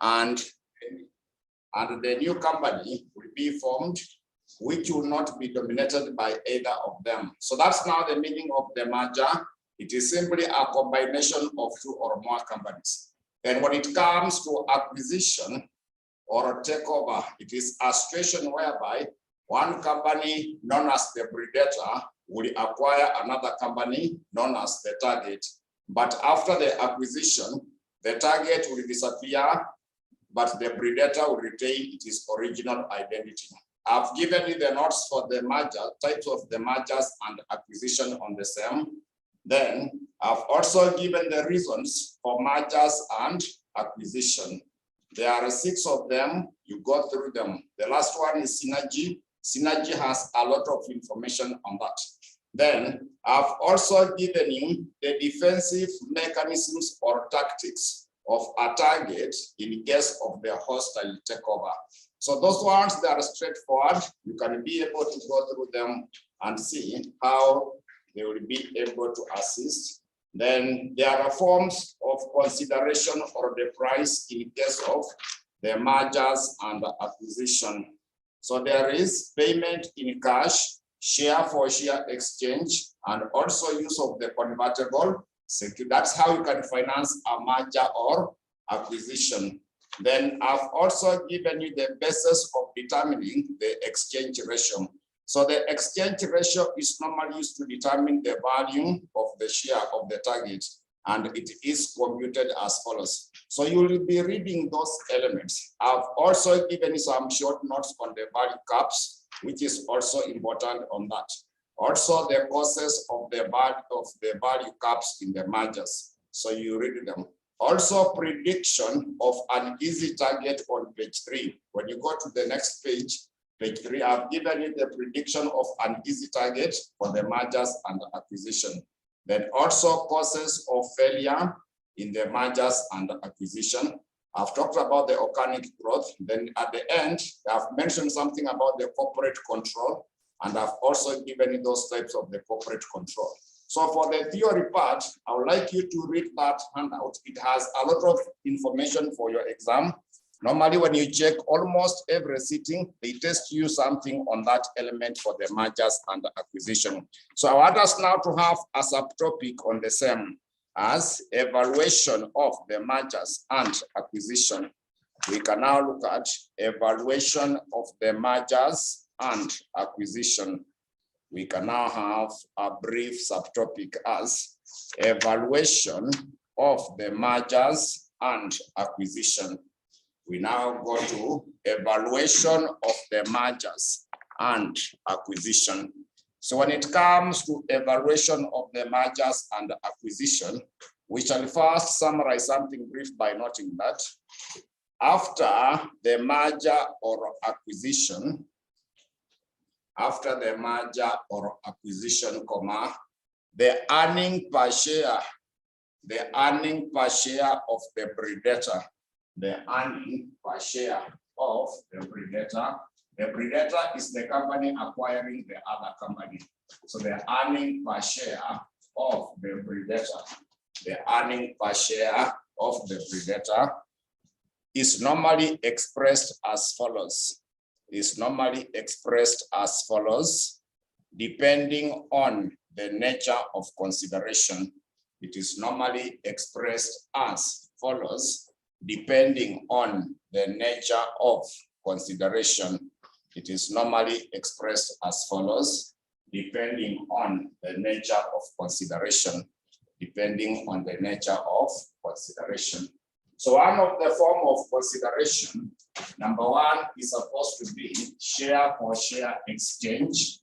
and the new company will be formed, which will not be dominated by either of them. So that's now the meaning of the merger. It is simply a combination of two or more companies. And when it comes to acquisition or a takeover, it is a situation whereby one company known as the predator will acquire another company known as the target. But after the acquisition, the target will disappear, but the predator will retain its original identity. I've given you the notes for the merger, types of the mergers and acquisition on the same. Then I've also given the reasons for mergers and acquisition. There are 6 of them. You go through them. The last one is synergy. Synergy has a lot of information on that. Then I've also given you the defensive mechanisms or tactics of a target in case of the hostile takeover. So those ones that are straightforward, you can be able to go through them and see how they will be able to assist. Then there are forms of consideration or the price in case of the mergers and the acquisition. So there is payment in cash, share for share exchange, and also use of the convertible security. That's how you can finance a merger or acquisition. Then I've also given you the basis of determining the exchange ratio. So the exchange ratio is normally used to determine the value of the share of the target, and it is computed as follows. So you will be reading those elements. I've also given you some short notes on the value caps, which is also important on that. Also the causes of the value caps in the mergers. So you read them. Also prediction of an easy target on page 3. When you go to the next page, page 3, I've given you the prediction of an easy target for the mergers and acquisition. Then also causes of failure in the mergers and acquisition. I've talked about the organic growth. Then at the end, I've mentioned something about the corporate control, and I've also given you those types of the corporate control. So for the theory part, I would like you to read that handout. It has a lot of information for your exam. Normally, when you check almost every sitting, they test you something on that element for the mergers and the acquisition. So I want us now to have a subtopic on the same as evaluation of the mergers and acquisition. We can now look at evaluation of the mergers and acquisition. We can now have a brief subtopic as evaluation of the mergers and acquisition. We now go to evaluation of the mergers and acquisition. So when it comes to evaluation of the mergers and acquisition, we shall first summarize something brief by noting that after the merger or acquisition, the earning per share of the predator, the predator is the company acquiring the other company. So the earning per share of the predator, is normally expressed as follows. Depending on the nature of consideration. It is normally expressed as follows, depending on the nature of consideration. It is normally expressed as follows, depending on the nature of consideration. So one of the form of consideration, number one, is supposed to be share for share exchange.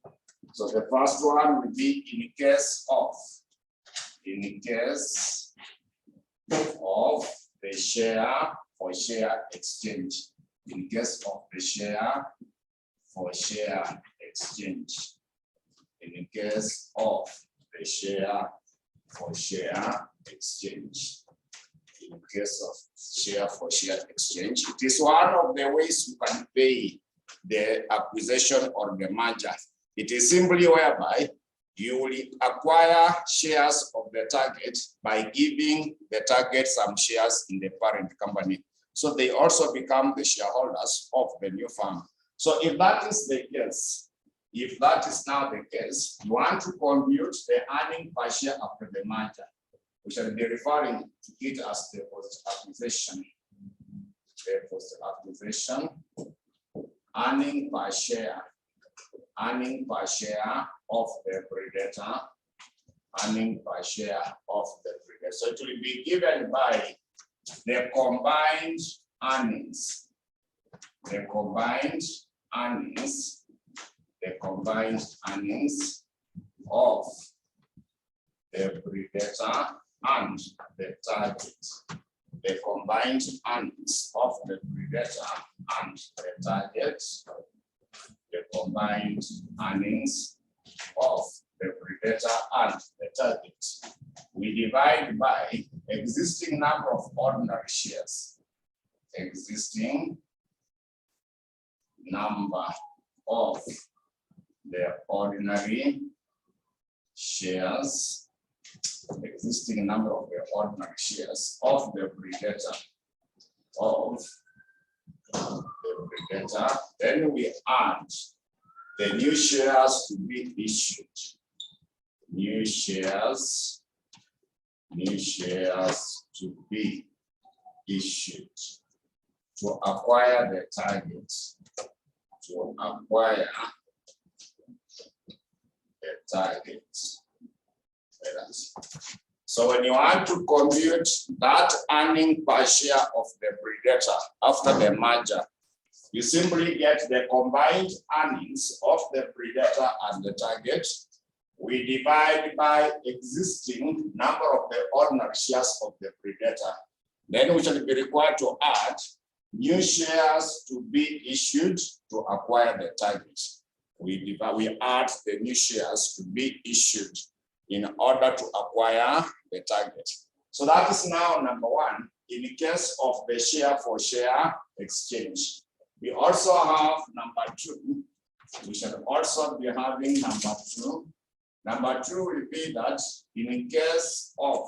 So the first one will be in case of the share for share exchange. In case of the share for share exchange. In case of the share for share exchange. In case of share for share exchange, it is one of the ways you can pay the acquisition or the merger. It is simply whereby you will acquire shares of the target by giving the target some shares in the parent company. So they also become the shareholders of the new firm. So if that is the case, if that is now the case, you want to compute the earning per share after the merger. We shall be referring to it as the post-acquisition. The post-acquisition earning per share of the predator, earning per share of the predator. So it will be given by the combined earnings, the combined earnings of the predator and the target. The combined earnings of the predator and the target. The combined earnings of the predator and the target. We divide by existing number of ordinary shares. Existing number of the ordinary shares. Existing number of the ordinary shares of the predator. Then we add the new shares to be issued. New shares to be issued to acquire the target. To acquire the target. So when you want to compute that earning per share of the predator after the merger, you simply get the combined earnings of the predator and the target. We divide by existing number of the ordinary shares of the predator. Then we shall be required to add new shares to be issued to acquire the target. We add the new shares to be issued in order to acquire the target. So that is now number one, in the case of the share for share exchange. We also have number two. We shall also be having number two. Number two will be that in the case of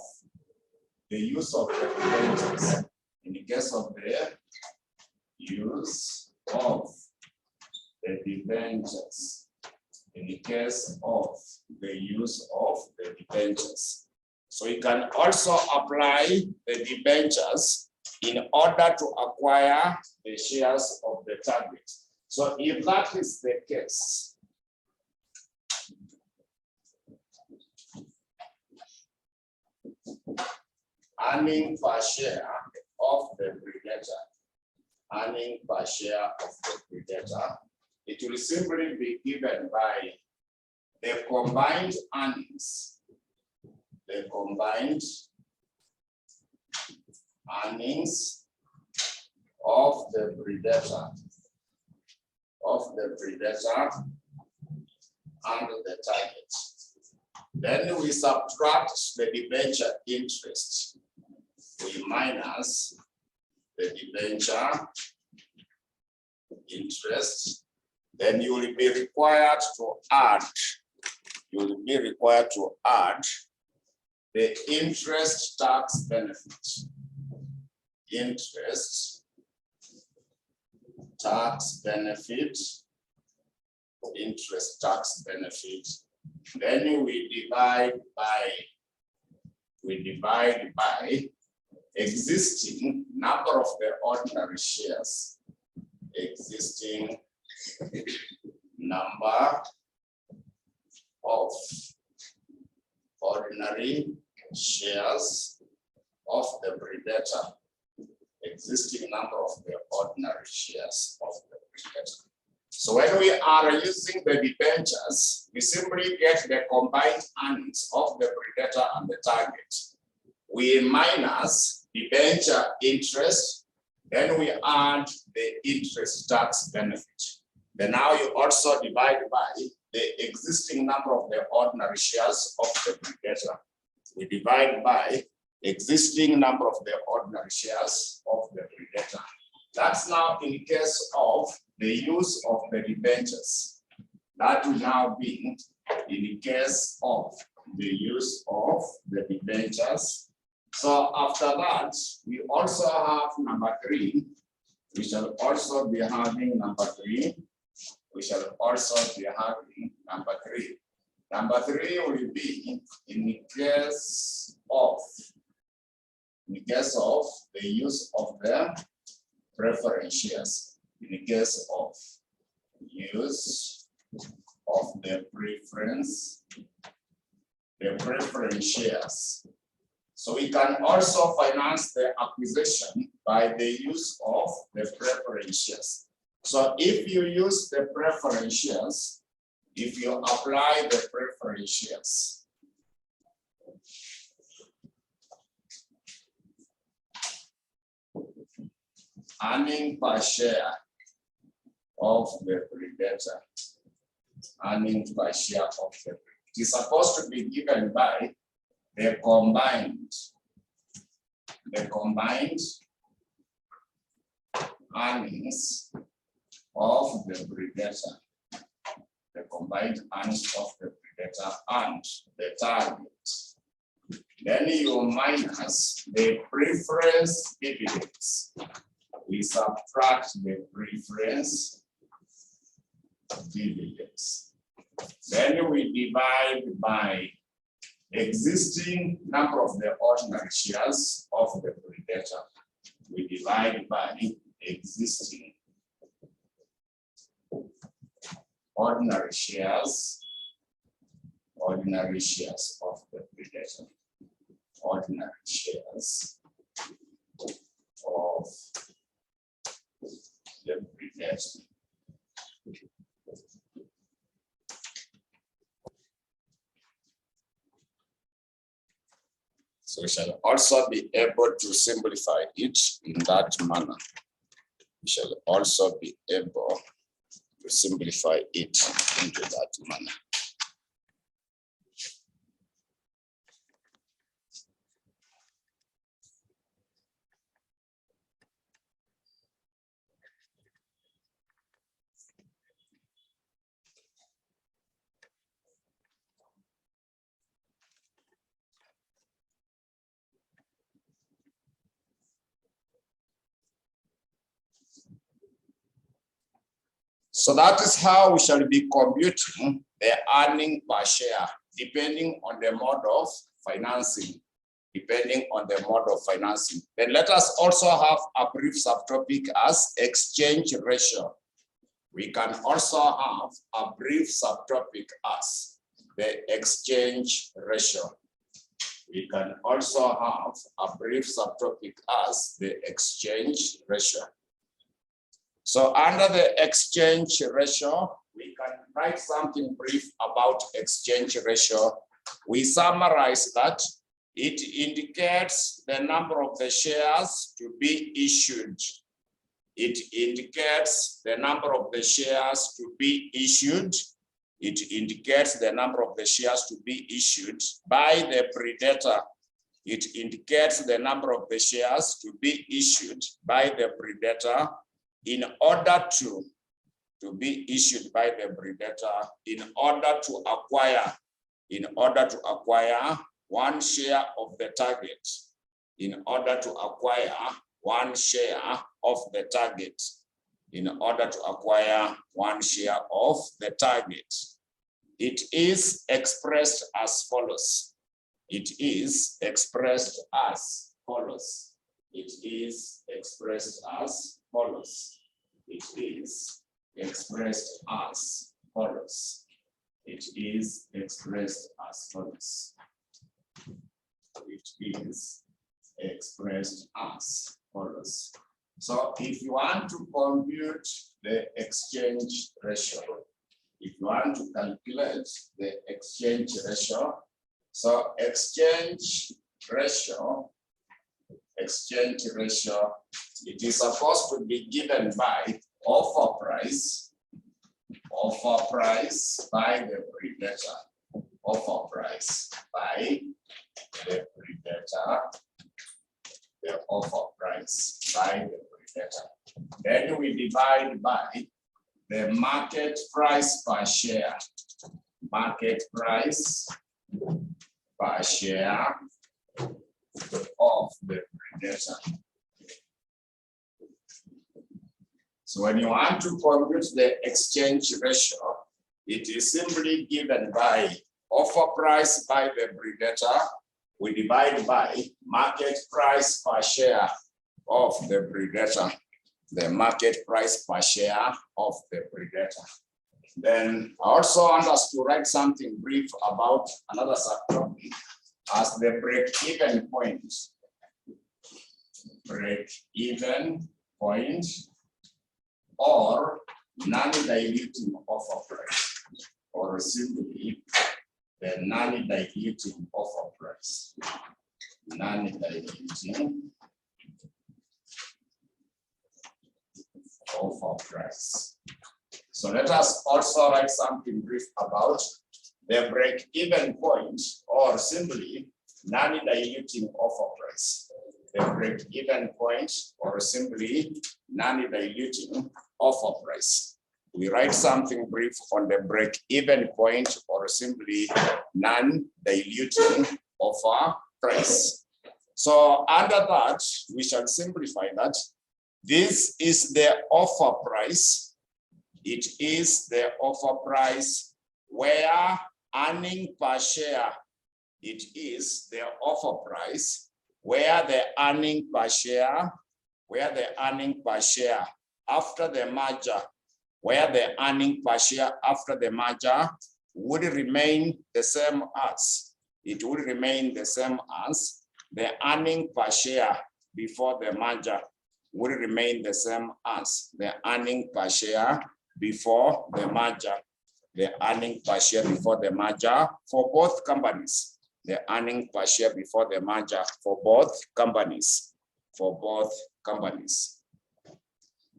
the use of the debentures, in the case of the use of the debentures, in the case of the use of the debentures. So you can also apply the debentures in order to acquire the shares of the target. So if that is the case, earning per share of the predator, earning per share of the predator, it will simply be given by the combined earnings, the combined earnings of the predator, and the target. Then we subtract the debenture interest. We minus the debenture interest. Then you will be required to add. The interest tax benefit. Interest tax benefit. Interest tax benefit. Then we divide by existing number of the ordinary shares. Existing number of ordinary shares of the predator. Existing number of the ordinary shares of the predator. So when we are using the debentures, we simply get the combined earnings of the predator and the target. We minus debenture interest, then we add the interest tax benefit. Then now you also divide by the existing number of the ordinary shares of the predator. We divide by existing number of the ordinary shares of the predator. That's now in case of the use of the debentures. That will now be in the case of the use of the debentures. So after that, we also have number 3. We shall also be having number 3. We shall also be having number 3. Number 3 will be in case of the use of the preference shares. In case of use of the preference shares. So we can also finance the acquisition by the use of the preference shares. So if you use the preference shares, if you apply the preference shares, earning per share of the predator, earning per share of the predator, it is supposed to be given by the combined earnings of the predator, the combined earnings of the predator and the target. Then you minus the preference dividends. We subtract the preference dividends. Then we divide by existing number of the ordinary shares of the predator. We divide by existing ordinary shares of the predator. Ordinary shares of the predator. So we shall also be able to simplify it in that manner. We shall also be able to simplify it into that manner. So that is how we shall be computing the earning per share, depending on the mode of financing. Then let us also have a brief subtopic as exchange ratio. We can also have a brief subtopic as the exchange ratio. We can also have a brief subtopic as the exchange ratio. So under the exchange ratio, we can write something brief about exchange ratio. We summarize that it indicates the number of the shares to be issued. It indicates the number of the shares to be issued. It indicates the number of the shares to be issued by the predator. It indicates the number of the shares to be issued by the predator in order to be issued by the predator in order to acquire 1 share of the target, in order to acquire 1 share of the target, in order to acquire 1 share of the target. It is expressed as follows. It is expressed as follows. It is expressed as follows. It is expressed as follows. It is expressed as follows. It is expressed as follows. So if you want to compute the exchange ratio, if you want to calculate the exchange ratio, so exchange ratio, it is supposed to be given by offer price by the predator, offer price by the predator, the offer price by the predator. Then we divide by the market price per share, market price per share of the predator. So when you want to compute the exchange ratio, it is simply given by offer price by the predator. We divide by market price per share of the predator. The market price per share of the predator. Then I also want us to write something brief about another subtopic as the break-even point. Break-even point or non-diluting offer price, or simply the non-diluting offer price. Non-diluting offer price. So let us also write something brief about the break-even point, or simply non-diluting offer price. The break-even point, or simply non-diluting offer price. We write something brief on the break-even point, or simply non-diluting offer price. So under that, we shall simplify that. This is the offer price. It is the offer price where earning per share. It is the offer price where the earning per share, after the merger, where the earning per share after the merger would remain the same as. It would remain the same as the earning per share before the merger would remain the same as the earning per share before the merger. The earning per share before the merger for both companies. The earning per share before the merger for both companies. For both companies.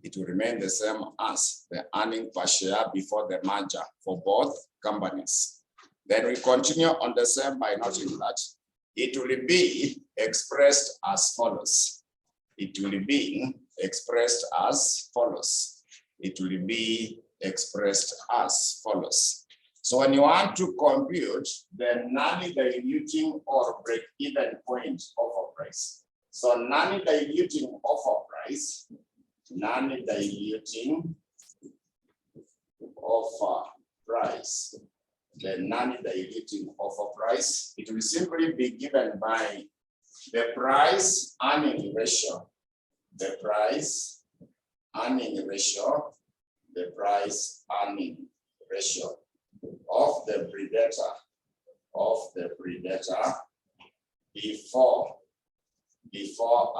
It will remain the same as the earning per share before the merger for both companies. Then we continue on the same by noting that it will be expressed as follows. It will be expressed as follows. It will be expressed as follows. So when you want to compute the non-diluting or break-even point offer price. So non-diluting offer price, non-diluting offer price, the non-diluting offer price, it will simply be given by the price earning ratio, the price earning ratio, the price earning ratio of the predator, before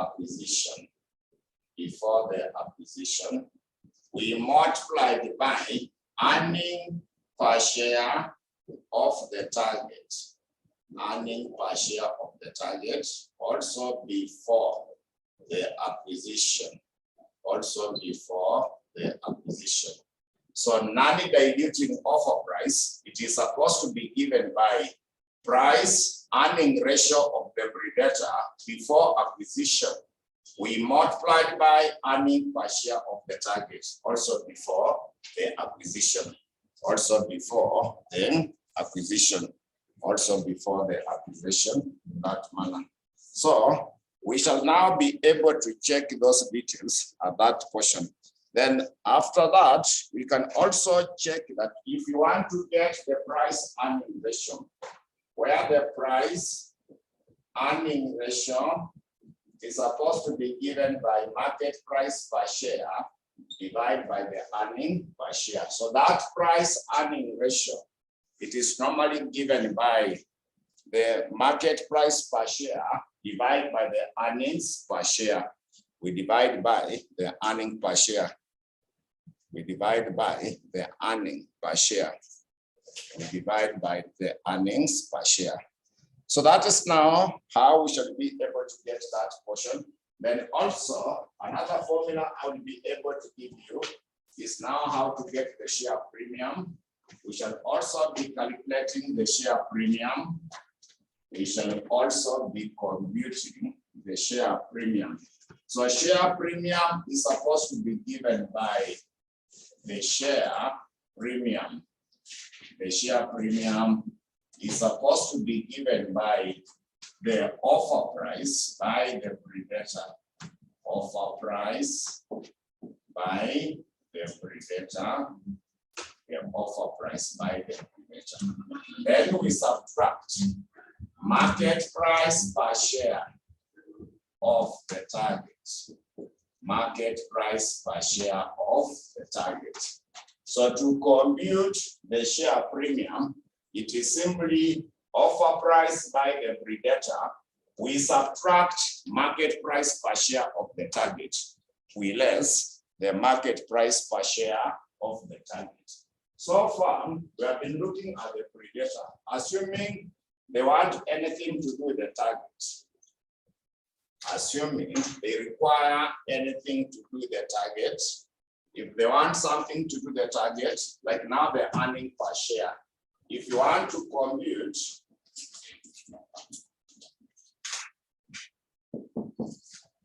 acquisition, before the acquisition, we multiplied by earning per share of the target, earning per share of the target, also before the acquisition, also before the acquisition. So non-diluting offer price, it is supposed to be given by price earning ratio of the predator before acquisition. We multiplied by earning per share of the target, also before the acquisition, also before the acquisition, also before the acquisition, in that manner. So we shall now be able to check those details at that portion. Then after that, we can also check that if you want to get the price earning ratio, where the price earning ratio is supposed to be given by market price per share divided by the earning per share. So that price earning ratio, it is normally given by the market price per share divided by the earnings per share. We divide by the earning per share. We divide by the earning per share. We divide by the earnings per share. So that is now how we shall be able to get that portion. Then also another formula I will be able to give you is now how to get the share premium. We shall also be calculating the share premium. We shall also be computing the share premium. So share premium is supposed to be given by the share premium. The share premium is supposed to be given by the offer price by the predator. Offer price by the predator. The offer price by the predator. Then we subtract market price per share of the target. Market price per share of the target. So to compute the share premium, it is simply offer price by the predator. We subtract market price per share of the target. We less the market price per share of the target. So far, we have been looking at the predator, assuming they want anything to do with the target. Assuming they require anything to do the target. If they want something to do the target, like now they're earning per share. If you want to compute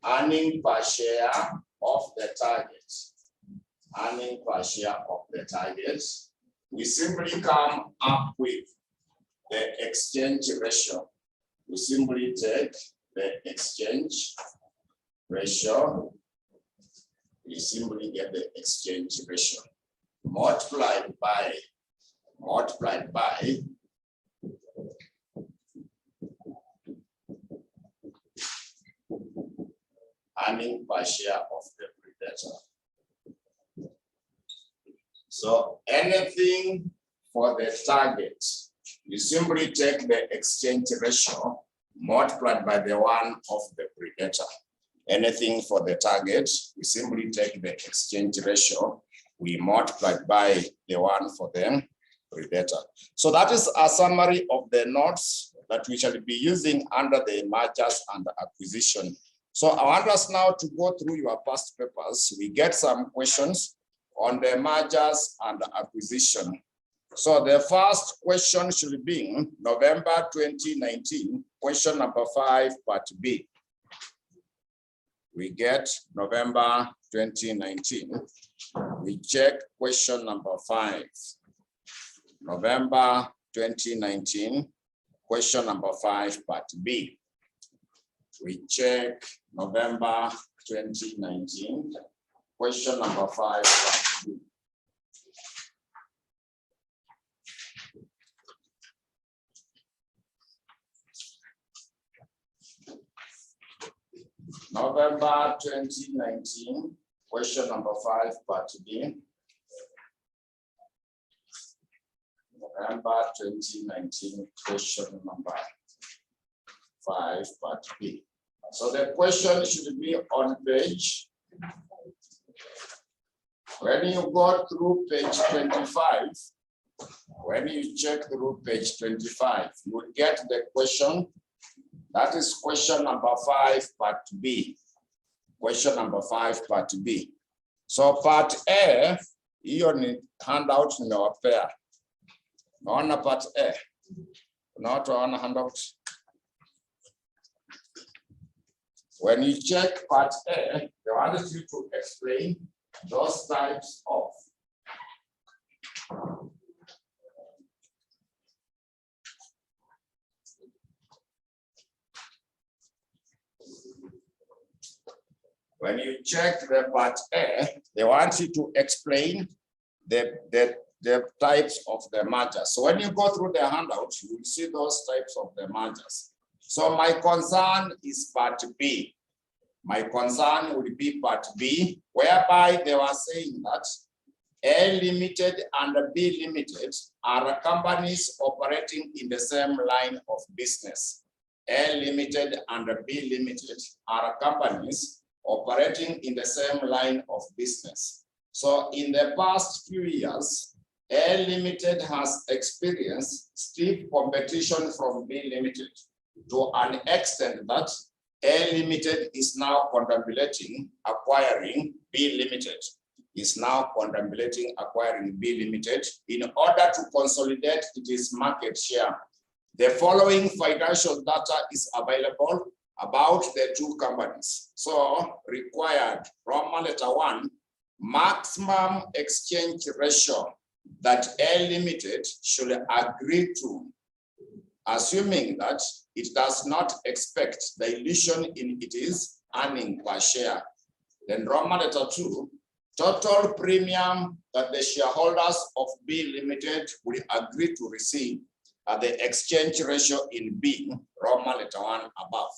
earning per share of the target, earning per share of the target, we simply come up with the exchange ratio. We simply take the exchange ratio. We simply get the exchange ratio multiplied by earning per share of the predator. So anything for the target, you simply take the exchange ratio multiplied by the one of the predator. Anything for the target, we simply take the exchange ratio, we multiply by the one for the predator. So that is a summary of the notes that we shall be using under the mergers and acquisition. So I want us now to go through your past papers. We get some questions on the mergers and acquisition. So the first question should be November 2019, question number 5, part B. We get November 2019. We check question number 5. November 2019, question number 5, part B. We check November 2019, question number 5, part B. November 2019, question number 5, part B. November 2019, question number 5, part B. So the question should be on page. When you go through page 25, when you check through page 25, you will get the question. That is question number 5, part B. Question number 5, part B. So part A, you need handout in your pair. On part A, not on handout. When you check part A, they want you to explain those types of when you check the part A, they want you to explain the types of the mergers. So when you go through the handout, you will see those types of the mergers. So my concern is part B. My concern would be part B, whereby they were saying that A Limited and B Limited are companies operating in the same line of business. A Limited and B Limited are companies operating in the same line of business. So in the past few years, A Limited has experienced stiff competition from B Limited to an extent that A Limited is now contemplating acquiring B Limited. Is now contemplating acquiring B Limited in order to consolidate its market share. The following financial data is available about the two companies. So required, Roman letter 1, maximum exchange ratio that A Limited should agree to assuming that it does not expect dilution in its earning per share. Then Roman letter 2, total premium that the shareholders of B Limited will agree to receive at the exchange ratio in B, Roman letter 1 above.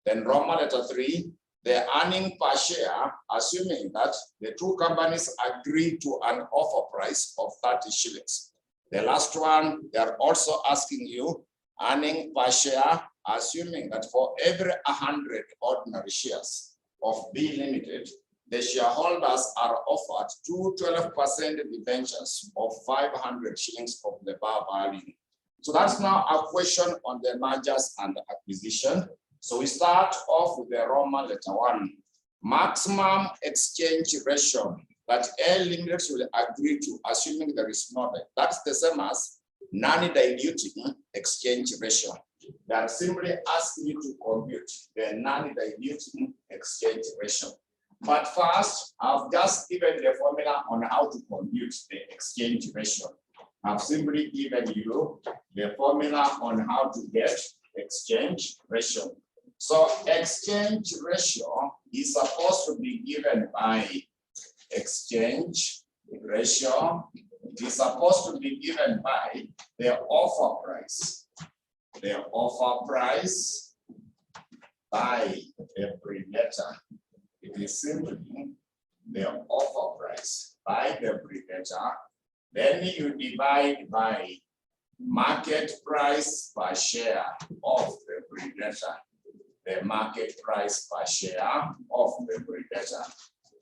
Then Roman letter 3, the earning per share, assuming that the two companies agree to an offer price of 30 shillings. The last one, they are also asking you earning per share, assuming that for every 100 ordinary shares of B Limited, the shareholders are offered 12% debentures of 500 shillings of the bar value. So that's now a question on the mergers and acquisition. So we start off with the Roman letter 1. Maximum exchange ratio that A Limited will agree to, assuming there is no debt. That's the same as non-diluting exchange ratio. They are simply asking you to compute the non-diluting exchange ratio. But first, I've just given the formula on how to compute the exchange ratio. I've simply given you the formula on how to get exchange ratio. So exchange ratio is supposed to be given by exchange ratio. It is supposed to be given by the offer price. The offer price by the predator. It is simply the offer price by the predator. Then you divide by market price per share of the predator. The market price per share of the predator.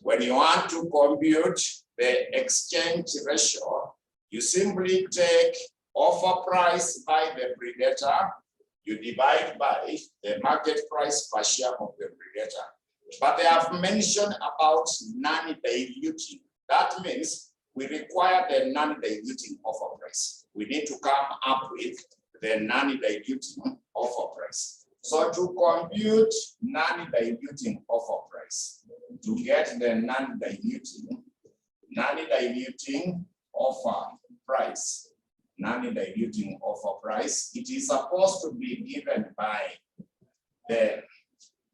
When you want to compute the exchange ratio, you simply take offer price by the predator, you divide by the market price per share of the predator. But they have mentioned about non-diluting. That means we require the non-diluting offer price. We need to come up with the non-diluting offer price. So to compute non-diluting offer price, to get the non-diluting offer price, non-diluting offer price, it is supposed to be given by the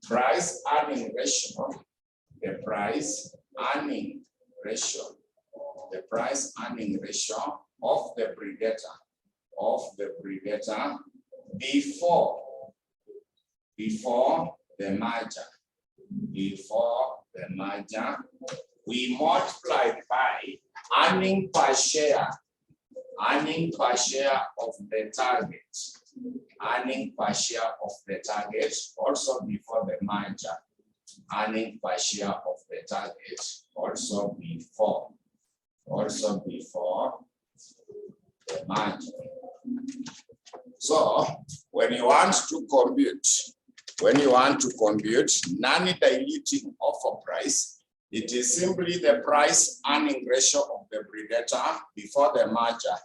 price earning ratio, the price earning ratio, the price earning ratio of the predator, before the merger, we multiplied by earning per share of the target, earning per share of the target also before the merger, earning per share of the target also before the merger. So when you want to compute non-diluting offer price, it is simply the price earning ratio of the predator before the merger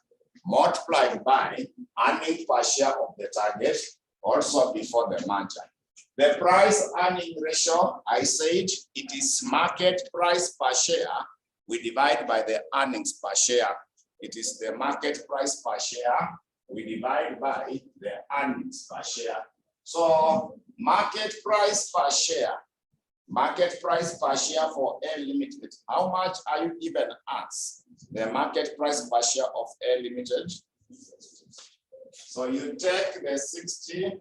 multiplied by earning per share of the target also before the merger. The price earning ratio, I said, it is market price per share. We divide by the earnings per share. It is the market price per share. We divide by the earnings per share. So market price per share for A Limited. How much are you given as the market price per share of A Limited? So you take the 60,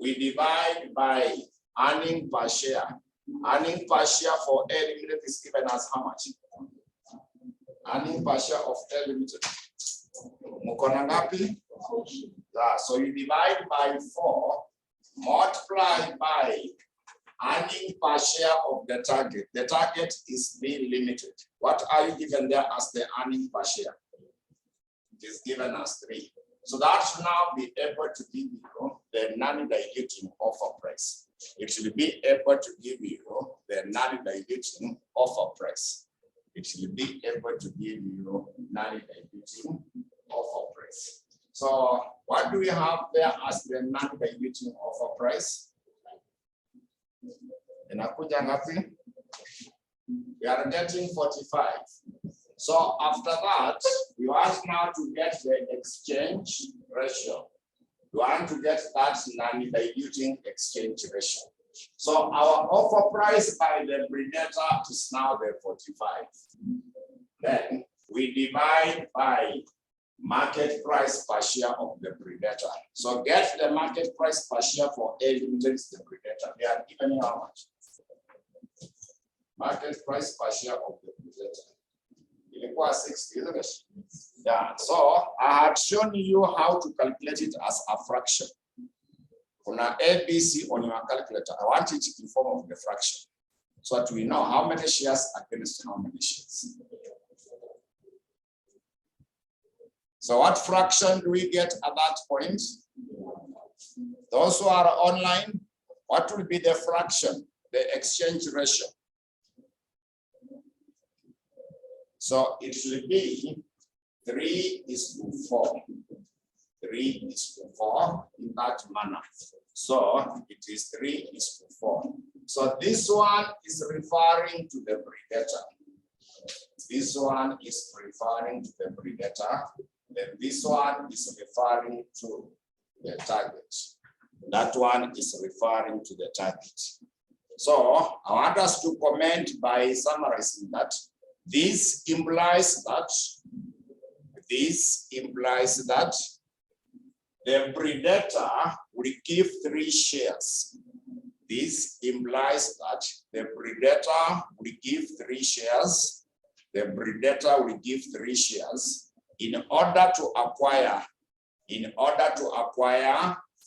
we divide by earning per share. Earning per share for A Limited is given as how much? Earning per share of A Limited. Mukona ngapi? So you divide by 4, multiply by earning per share of the target. The target is B Limited. What are you given there as the earning per share? It is given as 3. So that should now be able to give you the non-diluting offer price. It should be able to give you the non-diluting offer price. It should be able to give you non-diluting offer price. So what do we have there as the non-diluting offer price? We are getting 45. So after that, you want now to get the exchange ratio. We want to get that non-diluting exchange ratio. So our offer price by the predator is now the 45. Then we divide by market price per share of the predator. So get the market price per share for A limited is the predator. They are given you how much? Market price per share of the predator. It was 60, isn't it? Yeah. So I had shown you how to calculate it as a fraction. On an ABC on your calculator, I want it in form of the fraction, so that we know how many shares against how many shares. So what fraction do we get at that point? Those who are online, what will be the fraction, the exchange ratio? So it will be 3:4. 3:4 in that manner. So it is 3:4. So this one is referring to the predator. This one is referring to the predator. Then this one is referring to the target. That one is referring to the target. So I want us to comment by summarizing that this implies that the predator will give 3 shares. This implies that the predator will give 3 shares. The predator will give 3 shares in order to acquire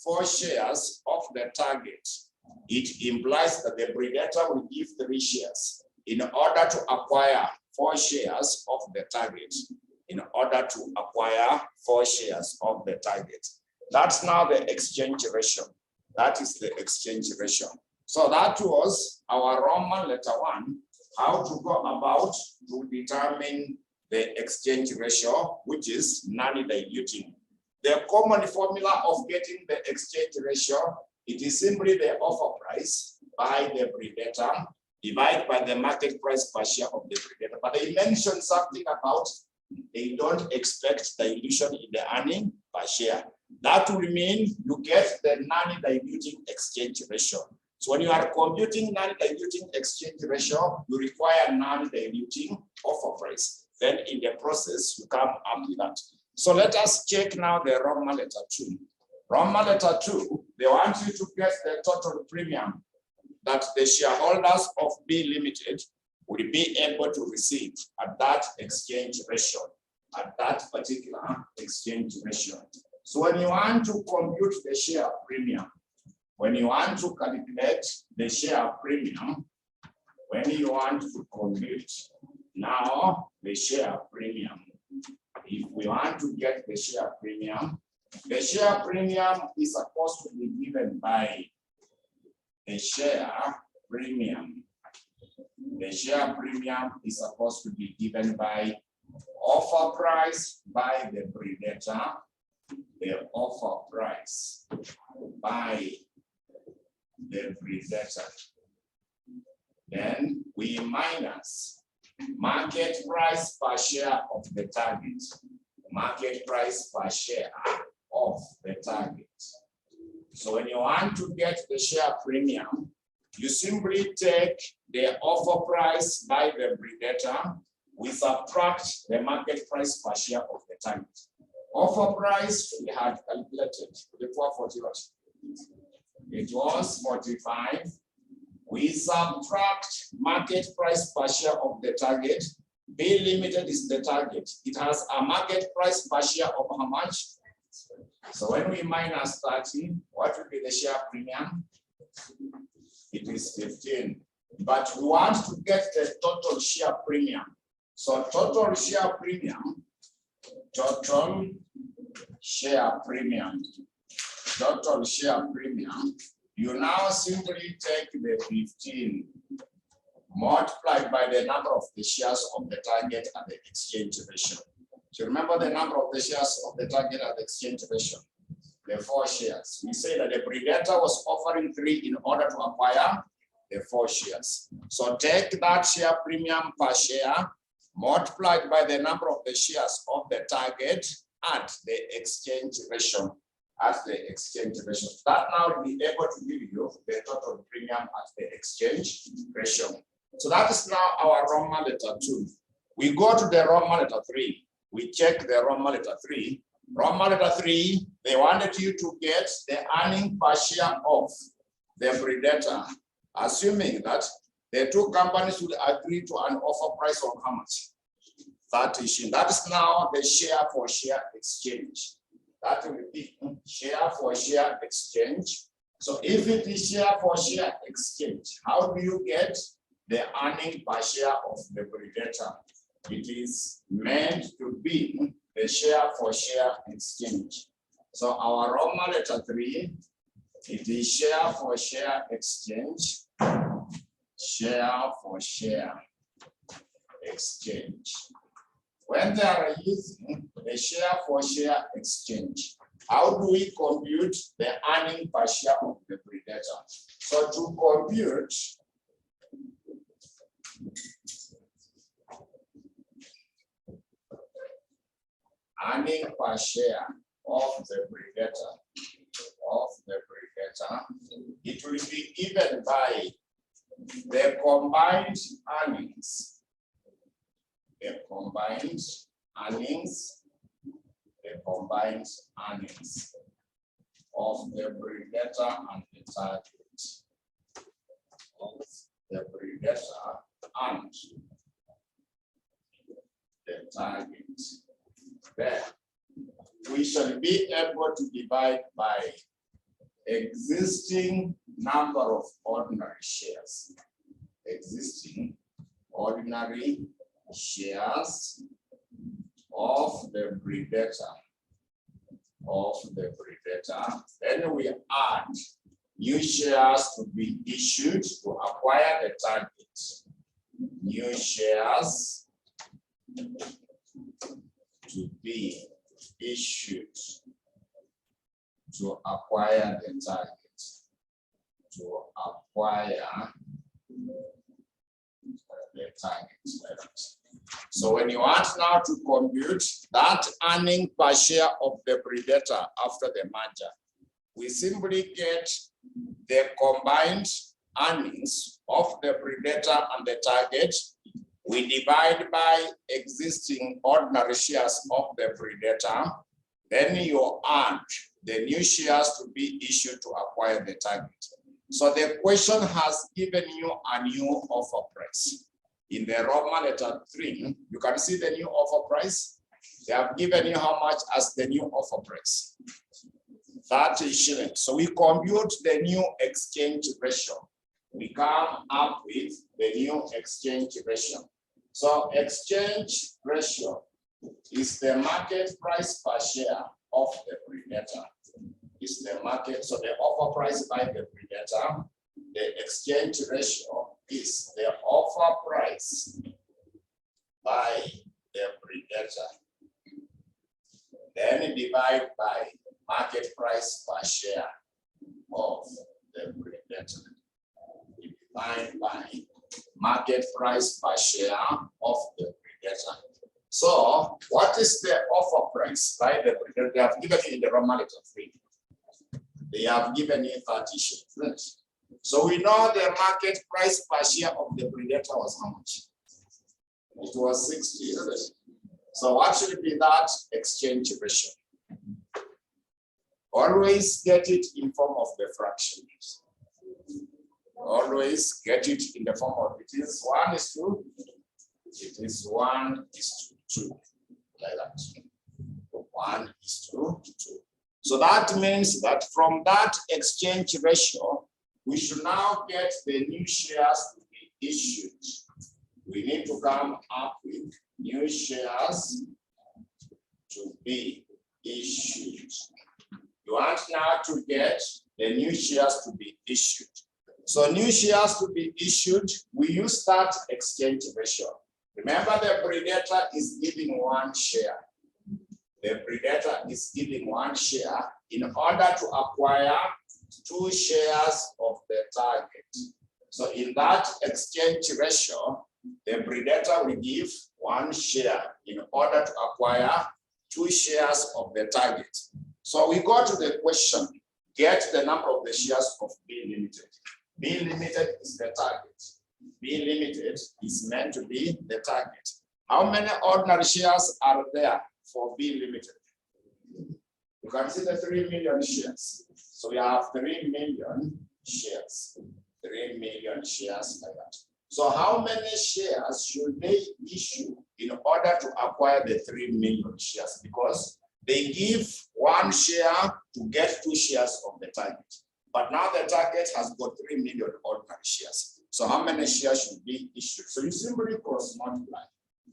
4 shares of the target. It implies that the predator will give 3 shares in order to acquire 4 shares of the target. In order to acquire 4 shares of the target. That's now the exchange ratio. That is the exchange ratio. So that was our Roman letter 1, how to go about to determine the exchange ratio, which is non-diluting. The common formula of getting the exchange ratio, it is simply the offer price by the predator divided by the market price per share of the predator. But they mentioned something about they don't expect dilution in the earning per share. That will mean you get the non-diluting exchange ratio. So when you are computing non-diluting exchange ratio, you require non-diluting offer price. Then in the process, you come up with that. So let us check now the Roman letter 2. Roman letter 2, they want you to get the total premium that the shareholders of B Limited will be able to receive at that exchange ratio, at that particular exchange ratio. So when you want to compute the share premium, when you want to calculate the share premium, when you want to compute now the share premium, if we want to get the share premium is supposed to be given by the share premium. The share premium is supposed to be given by offer price by the predator, the offer price by the predator. Then we minus market price per share of the target. Market price per share of the target. So when you want to get the share premium, you simply take the offer price by the predator, we subtract the market price per share of the target. Offer price we had calculated before 40. It was 45. We subtract market price per share of the target. B Limited is the target. It has a market price per share of how much? So when we minus 30, what will be the share premium? It is 15. But we want to get the total share premium. So total share premium, you now simply take the 15 multiplied by the number of the shares of the target at the exchange ratio. So remember the number of the shares of the target at the exchange ratio, the 4 shares. We say that the predator was offering 3 in order to acquire the 4 shares. So take that share premium per share multiplied by the number of the shares of the target at the exchange ratio. at the exchange ratio. That now will be able to give you the total premium at the exchange ratio. So that is now our Roman letter 2. We go to the Roman letter 3. We check the Roman letter 3. Roman letter 3, they wanted you to get the earning per share of the predator, assuming that the two companies would agree to an offer price of how much? 30 shillings. That is now the share for share exchange. That will be share for share exchange. So if it is share for share exchange, how do you get the earning per share of the predator? It is meant to be the share for share exchange. So our Roman letter 3, it is share for share exchange. Share for share exchange. When they are using the share for share exchange, how do we compute the earning per share of the predator? So to compute earning per share of the predator, it will be given by the combined earnings. The combined earnings of the predator and the target. Of the predator and the target. Then we shall be able to divide by existing number of ordinary shares. Existing ordinary shares of the predator. Then we add new shares to be issued to acquire the target. New shares to be issued to acquire the target. To acquire the target. So when you want now to compute that earning per share of the predator after the merger, we simply get the combined earnings of the predator and the target. We divide by existing ordinary shares of the predator. Then you add the new shares to be issued to acquire the target. So the question has given you a new offer price. In the Roman letter 3, you can see the new offer price. They have given you how much as the new offer price? 30 shillings. So we compute the new exchange ratio. We come up with the new exchange ratio. So exchange ratio is the market price per share of the predator. Is the market, so the offer price by the predator. The exchange ratio is the offer price by the predator. Then divide by market price per share of the predator. Divide by market price per share of the predator. So what is the offer price by the predator? They have given you in the Roman letter 3. They have given you 30 shillings. So we know the market price per share of the predator was how much? It was 60, isn't it? So what should be that exchange ratio? Always get it in form of the fractions. Always get it in the form of it is 1:2. It is 1:2. Like that. 1:2. So that means that from that exchange ratio, we should now get the new shares to be issued. We need to come up with new shares to be issued. You want now to get the new shares to be issued. So new shares to be issued, we use that exchange ratio. Remember, the predator is giving 1 share. The predator is giving 1 share in order to acquire 2 shares of the target. So in that exchange ratio, the predator will give 1 share in order to acquire 2 shares of the target. So we go to the question, get the number of the shares of B Limited. B Limited is the target. B Limited is meant to be the target. How many ordinary shares are there for B Limited? You can see the 3 million shares. So we have 3 million shares. 3 million shares like that. So how many shares should they issue in order to acquire the 3 million shares? Because they give 1 share to get 2 shares of the target. But now the target has got 3 million ordinary shares. So how many shares should be issued? So you simply cross multiply.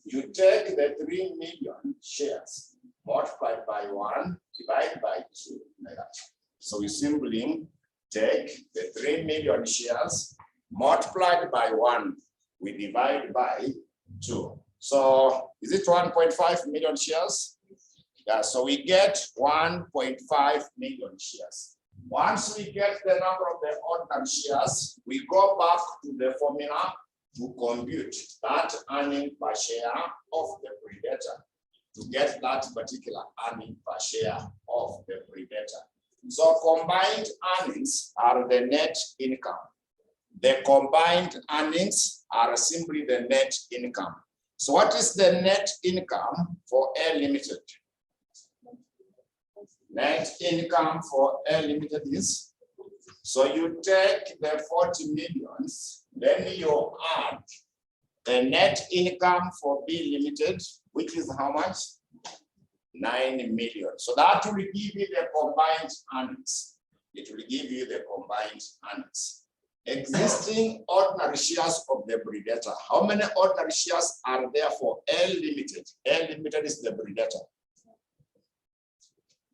You take the 3 million shares, multiplied by 1, divide by 2, like that. So we simply take the 3 million shares, multiplied by 1, we divide by 2. So is it 1.5 million shares? Yeah, so we get 1.5 million shares. Once we get the number of the ordinary shares, we go back to the formula to compute that earning per share of the predator to get that particular earning per share of the predator. So combined earnings are the net income. The combined earnings are simply the net income. So what is the net income for A Limited? Net income for A Limited is, so you take the 40 millions, then you add the net income for B Limited, which is how much? 9 million. So that will give you the combined earnings. It will give you the combined earnings. Existing ordinary shares of the predator. How many ordinary shares are there for A Limited? A Limited is the predator.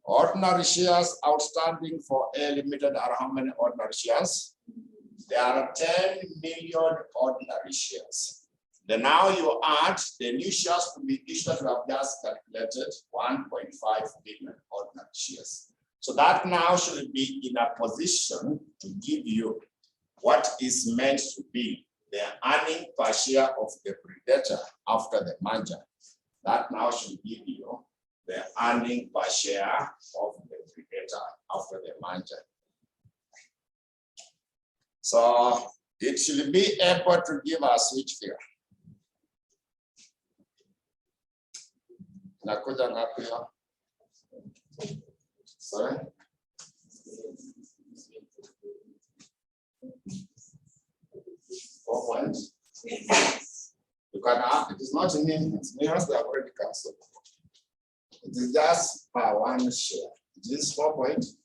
Ordinary shares outstanding for A Limited are how many ordinary shares? There are 10 million ordinary shares. Then now you add the new shares to be issued, we have just calculated 1.5 billion ordinary shares. So that now should be in a position to give you what is meant to be the earning per share of the predator after the merger. That now should give you the earning per share of the predator after the merger. So it should be able to give us which figure? Nakuja ngapi hiyo? Sorry? You can ask, it is not in millions. Millions they have already cancelled. It is just per 1 share. It is 4 points.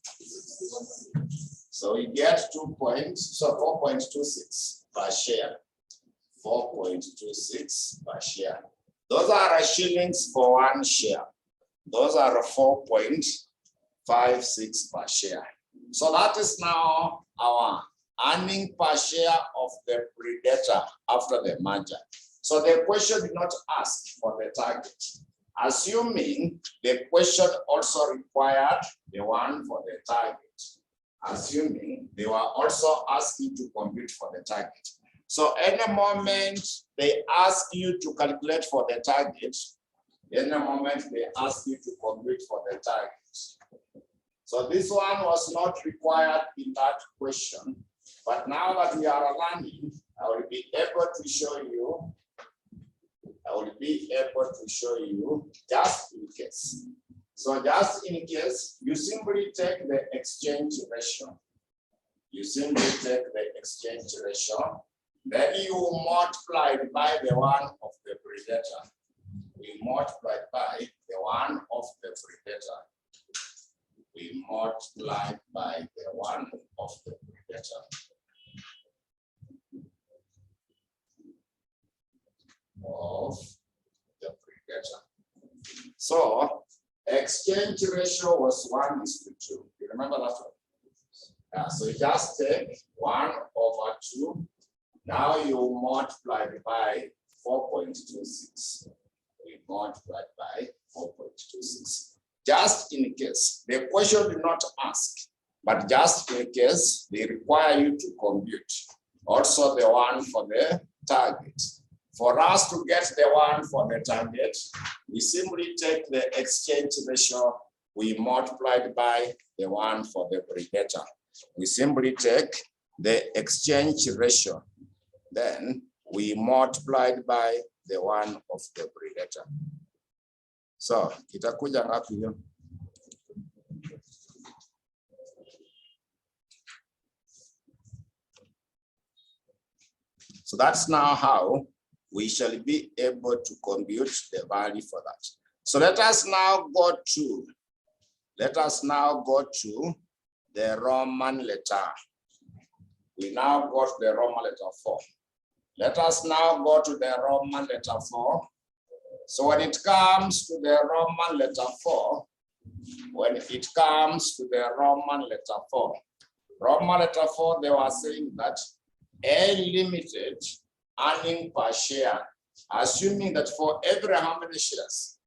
So we get 2 points, so 4.26 per share. 4.26 per share. Those are shillings for 1 share. Those are 4.56 per share. So that is now our earning per share of the predator after the merger. So the question did not ask for the target. Assuming the question also required the one for the target. Assuming they were also asking to compute for the target. So any moment they ask you to calculate for the target, any moment they ask you to compute for the target. So this one was not required in that question, but now that we are learning, I will be able to show you. Just in case. So just in case, you simply take the exchange ratio. You simply take the exchange ratio. Then you multiply it by the one of the predator. We multiply by the one of the predator. We multiply by the one of the predator. Of the predator. So exchange ratio was 1:2. You remember that one? Yeah, so you just take 1/2. Now you multiply by 4.26. We multiply by 4.26. Just in case, the question did not ask, but just in case they require you to compute. Also the one for the target. For us to get the one for the target, we simply take the exchange ratio we multiplied by the one for the predator. We simply take the exchange ratio, then we multiplied by the one of the predator. So itakuja ngapi hiyo? So that's now how we shall be able to compute the value for that. So let us now go to the Roman letter. We now got the Roman letter 4. Let us now go to the Roman letter 4. So when it comes to the Roman letter 4, Roman letter 4, they were saying that a limited earning per share, assuming that for every how many shares?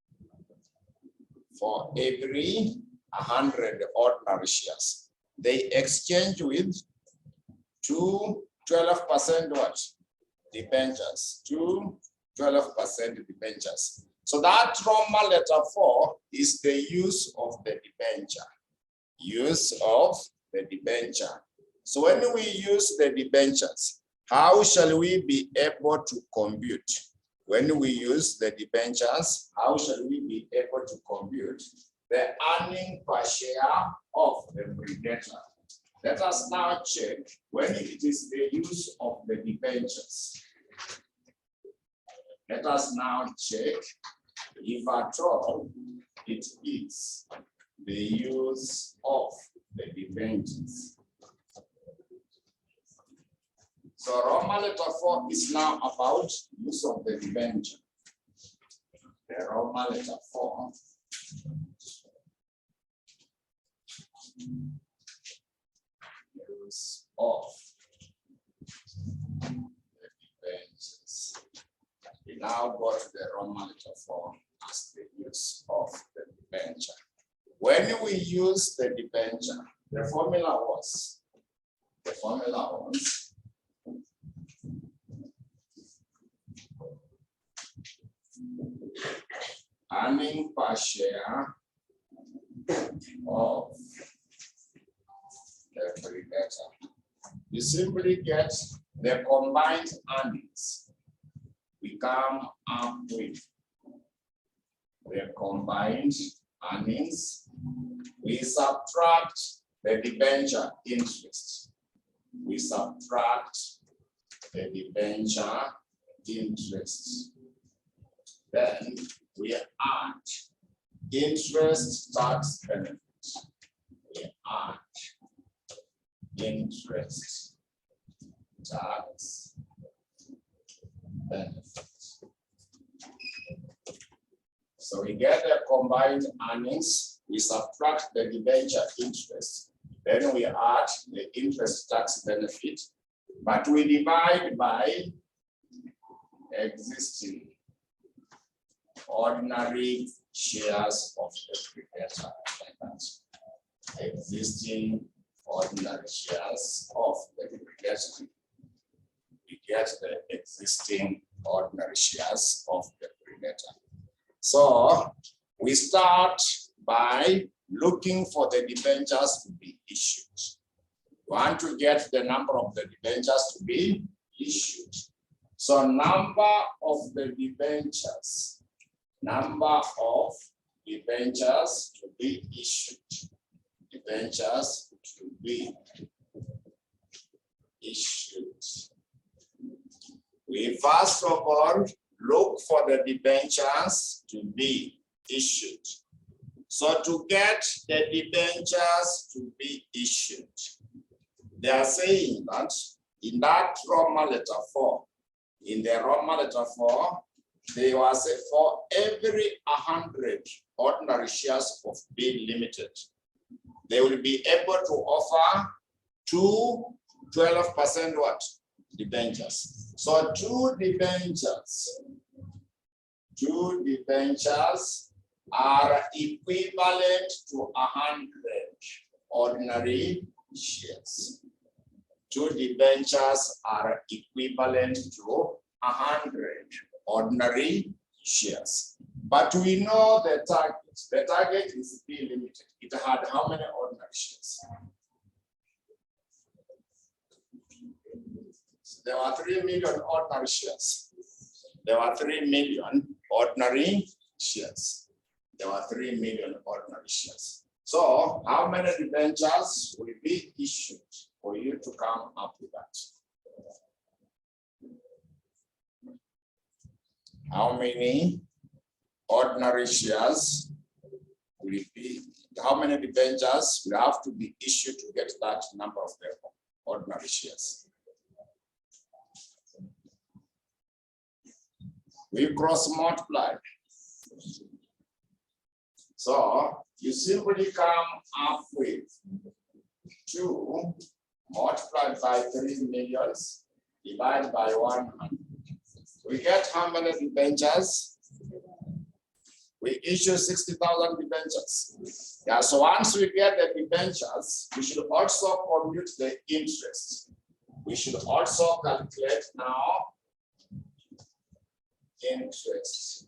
For every 100 ordinary shares, they exchange with 12% what? Debentures, 12% debentures. So that Roman letter 4 is the use of the debenture. Use of the debenture. So when we use the debentures, how shall we be able to compute? When we use the debentures, how shall we be able to compute the earning per share of the predator? Let us now check when it is the use of the debentures. Let us now check if at all it is the use of the debentures. So Roman letter 4 is now about use of the debenture. The Roman letter 4 use of the debentures. We now go to the Roman letter 4 as the use of the debenture. When we use the debenture, the formula was earning per share of the predator. You simply get the combined earnings. We come up with the combined earnings. We subtract the debenture interest. We subtract the debenture interest. Then we add interest tax benefit. We add interest tax benefit. So we get the combined earnings, we subtract the debenture interest, then we add the interest tax benefit, but we divide by existing ordinary shares of the predator. Existing ordinary shares of the predator. We get the existing ordinary shares of the predator. So we start by looking for the debentures to be issued. We want to get the number of the debentures to be issued. So number of the debentures. Number of debentures to be issued. Debentures to be issued. We first of all look for the debentures to be issued. So to get the debentures to be issued, they are saying that in that Roman letter 4, in the Roman letter 4, they will say for every 100 ordinary shares of B Limited, they will be able to offer 12% what? Debentures. So two debentures are equivalent to 100 ordinary shares. Two debentures are equivalent to 100 ordinary shares. But we know the target. The target is B limited. It had how many ordinary shares? There were 3 million ordinary shares. There were 3 million ordinary shares. There were 3 million ordinary shares. So how many debentures will be issued for you to come up with that? How many ordinary shares will it be? How many debentures will have to be issued to get that number of the ordinary shares? We cross multiply. So you simply come up with 2 multiplied by 3 millions divided by 100. We get how many debentures? We issue 60,000 debentures. Yeah, so once we get the debentures, we should also compute the interest. We should also calculate now interest.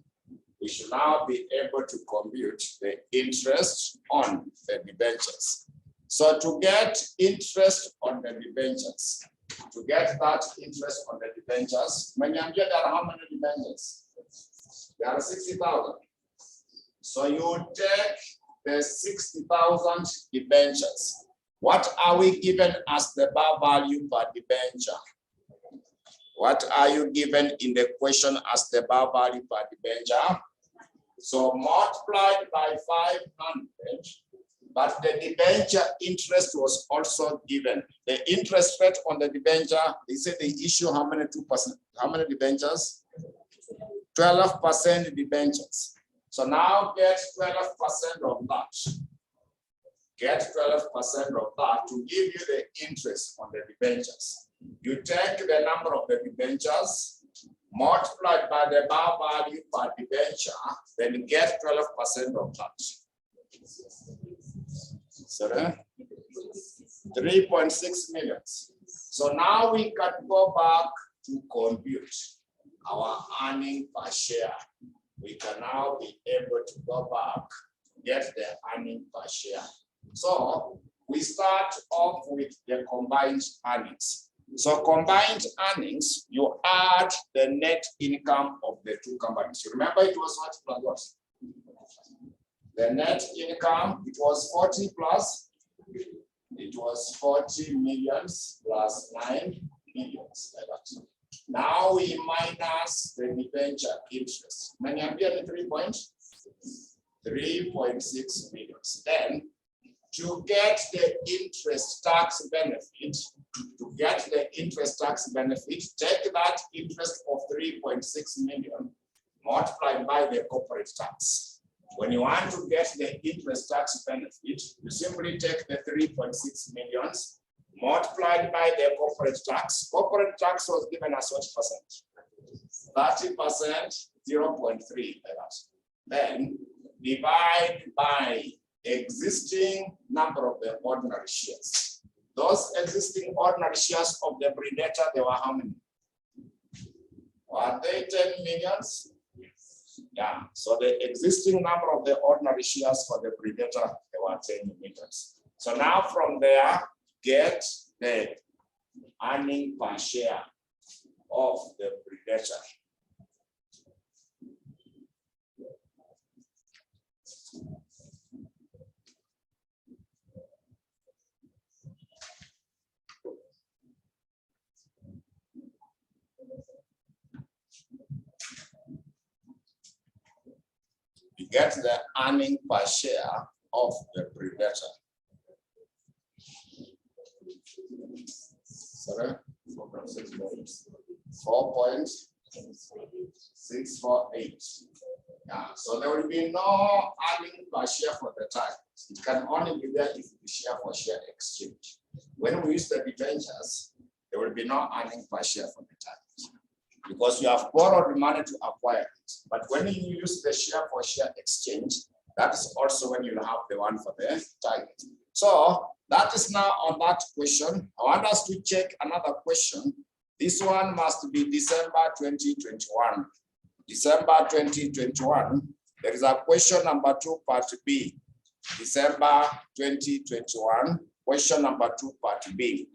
We should now be able to compute the interest on the debentures. So to get interest on the debentures, to get that interest on the debentures, when you get there are how many debentures? There are 60,000. So you take the 60,000 debentures. What are we given as the bar value per debenture? What are you given in the question as the bar value per debenture? So multiplied by 500, but the debenture interest was also given. The interest rate on the debenture, they said they issue how many 2%? How many debentures? 12% debentures. So now get 12% of that. Get 12% of that to give you the interest on the debentures. You take the number of the debentures, multiplied by the bar value per debenture, then get 12% of that. Sorry? 3.6 million. So now we can go back to compute our earning per share. We can now be able to go back, get the earning per share. So we start off with the combined earnings. So combined earnings, you add the net income of the 2 companies. You remember it was what plus what? The net income, it was 40 plus, it was 40 millions plus 9 millions. Like that. Now we minus the debenture interest. Many are here 3.6 millions. Then to get the interest tax benefit, take that interest of 3.6 million multiplied by the corporate tax. When you want to get the interest tax benefit, you simply take the 3.6 millions multiplied by the corporate tax. Corporate tax was given as what percent? 30%, 0.3. Then divide by existing number of the ordinary shares. Those existing ordinary shares of the predator, they were how many? Were they 10 millions? Yeah, so the existing number of the ordinary shares for the predator, they were 10 millions. So now from there, get the earning per share of the predator. You get the earning per share of the predator. Sorry, 4.648. Yeah, so there will be no earning per share for the time. It can only be there if the share for share exchange. When we use the debentures, there will be no earning per share for the time, because you have borrowed money to acquire it. But when you use the share for share exchange, that is also when you have the one for the target. So that is now on that question. I want us to check another question. This one must be December 2021. December 2021. There is a question number 2, part B, December 2021. Question number 2, part B,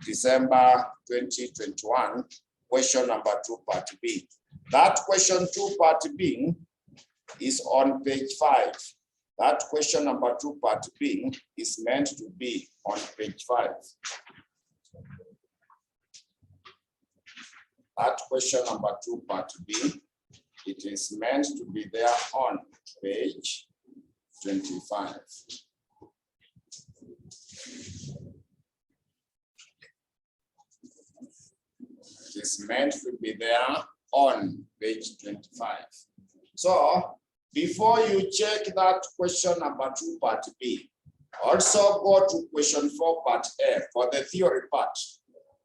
December 2021. Question number 2, part B. That question 2, part B is on page 5. That question number 2, part B is meant to be on page 5. That question number 2, part B, it is meant to be there on page 25. It is meant to be there on page 25. So before you check that question number 2, part B, also go to question 4, part A for the theory part.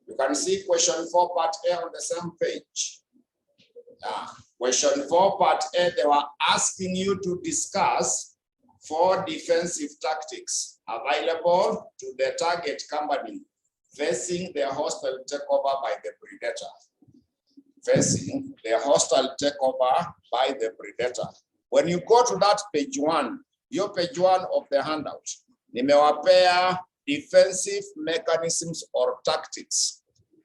You can see question 4, part A on the same page. Question 4, part A, they were asking you to discuss 4 defensive tactics available to the target company facing the hostile takeover by the predator. Facing the hostile takeover by the predator. When you go to that page 1, your page 1 of the handout, nimewapea defensive mechanisms or tactics.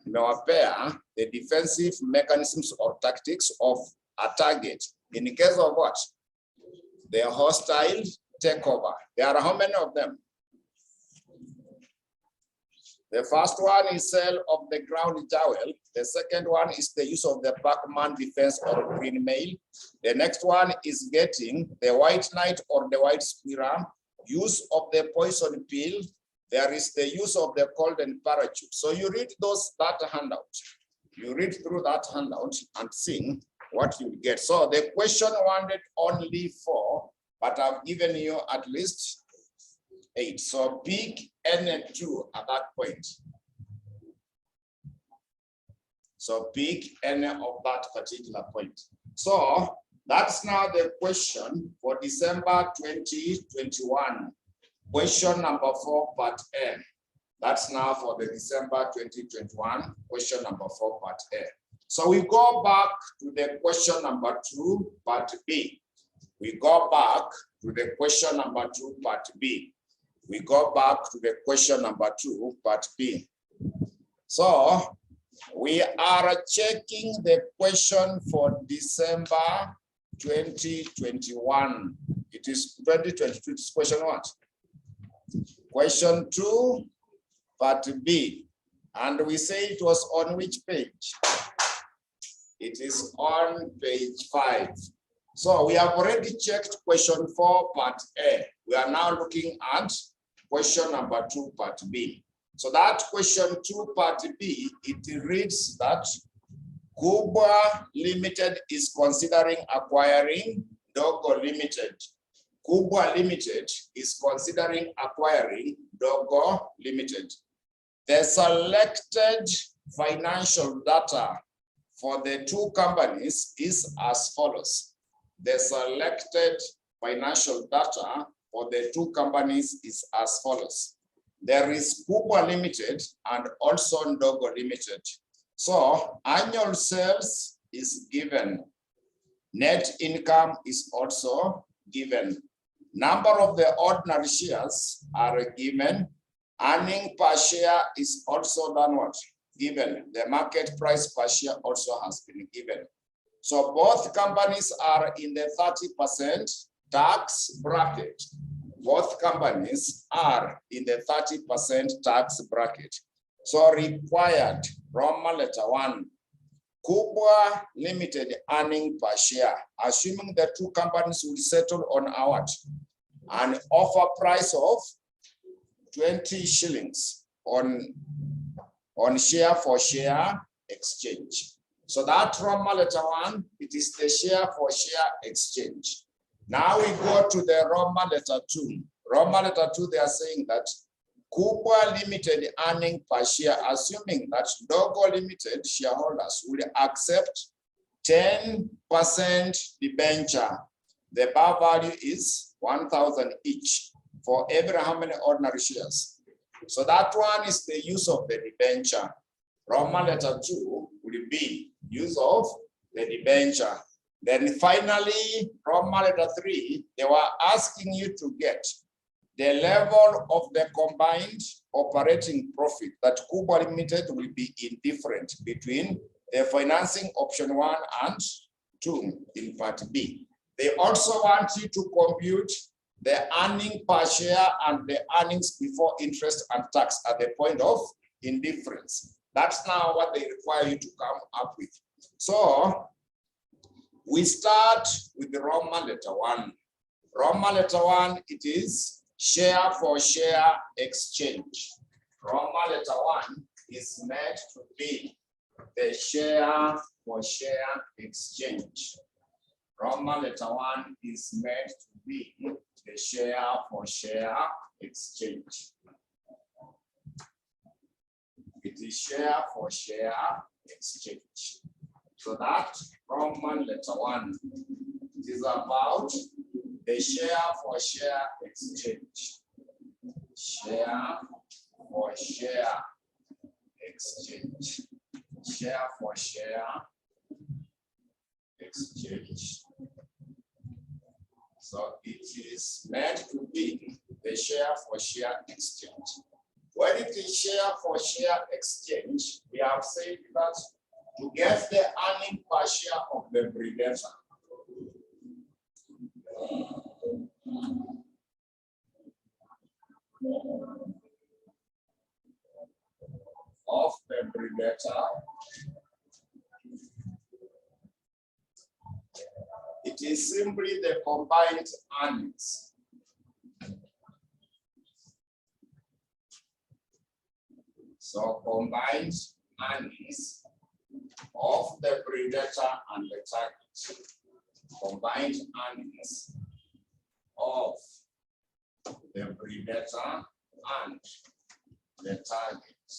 Nimewapea the defensive mechanisms or tactics of a target in the case of what? The hostile takeover. There are how many of them? The first one is sale of the ground towel. The second one is the use of the Pac-Man defense or green mail. The next one is getting the white knight or the white squirrel. Use of the poison pill. There is the use of the golden parachute. So you read that handout. You read through that handout and see what you get. So the question wanted only 4, but I've given you at least 8. So pick any 2 at that point. So pick any of that particular point. So that's now the question for December 2021. Question number 4, part A. That's now for the December 2021, question number 4, part A. So we go back to the question number 2, part B. We go back to the question number 2, part B. We go back to the question number 2, part B. So we are checking the question for December 2021. It is 2022. It's question what? Question 2, part B. And we say it was on which page? It is on page 5. So we have already checked question 4, part A. We are now looking at question number 2, part B. So that question 2, part B, it reads that Kubwa Limited is considering acquiring Dogo Limited. Kubwa Limited is considering acquiring Dogo Limited. The selected financial data for the 2 companies is as follows. The selected financial data for the 2 companies is as follows. There is Kubwa Limited and also Dogo Limited. So annual sales is given. Net income is also given. Number of the ordinary shares are given. Earning per share is also done what? Given. The market price per share also has been given. So both companies are in the 30% tax bracket. Both companies are in the 30% tax bracket. So required, Roman letter 1, Kubwa Limited earning per share, assuming the 2 companies will settle on an offer price of 20 shillings on share for share exchange. So that Roman letter 1, it is the share for share exchange. Now we go to the Roman letter 2. Roman letter 2, they are saying that Kubwa Limited earning per share, assuming that Dogo Limited shareholders will accept 10% debenture. The bar value is 1,000 each for every how many ordinary shares. So that one is the use of the debenture. Roman letter 2 will be use of the debenture. Then finally, Roman letter 3, they were asking you to get the level of the combined operating profit that Kubwa Limited will be indifferent between the financing option 1 and 2 in part B. They also want you to compute the earning per share and the earnings before interest and tax at the point of indifference. That's now what they require you to come up with. So we start with the Roman letter 1. Roman letter 1, it is share for share exchange. Roman letter 1 is meant to be the share for share exchange. Roman letter 1 is meant to be the share for share exchange. It is share for share exchange. So that Roman letter 1 is about the share for share exchange. Share for share exchange. Share for share exchange. So it is meant to be the share for share exchange. When it is share for share exchange, we have said that to get the earning per share of the predator, it is simply the combined earnings. So combined earnings of the predator and the target. Combined earnings of the predator and the target.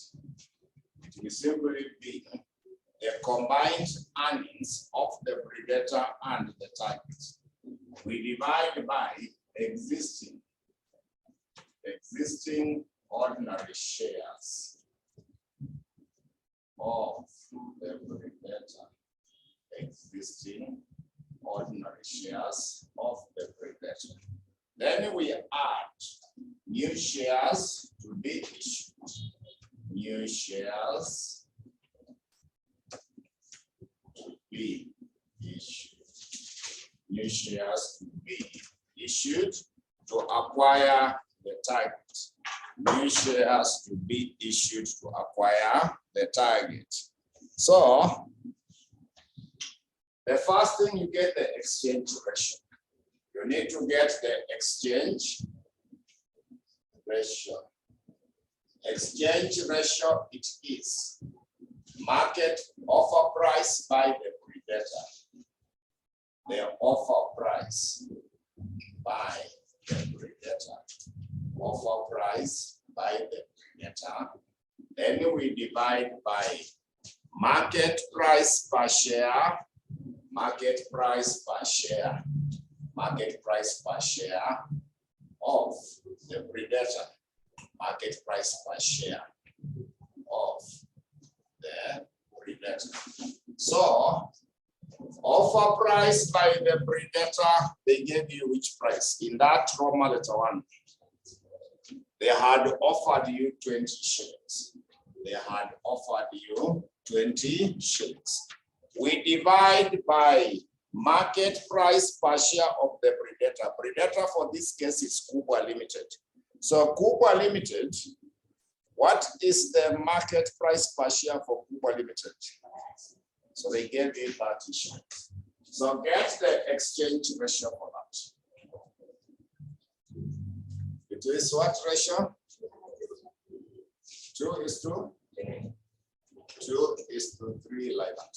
It will simply be the combined earnings of the predator and the target. We divide by existing ordinary shares of the predator. Existing ordinary shares of the predator. Then we add new shares to be issued. New shares to be issued. New shares to be issued to acquire the target. New shares to be issued to acquire the target. So the first thing, you get the exchange ratio. You need to get the exchange ratio. Exchange ratio, it is market offer price by the predator. The offer price by the predator. Offer price by the predator. Then we divide by market price per share. Market price per share. Market price per share of the predator. Market price per share of the predator. So, offer price by the predator, they gave you which price? In that Roman letter 1, they had offered you 20 shillings. They had offered you 20 shillings. We divide by market price per share of the predator. Predator for this case is Kubwa Limited. So Kubwa Limited, what is the market price per share for Kubwa Limited? So they gave you 30 shares. So get the exchange ratio for that. It is what ratio? 2:3, like that.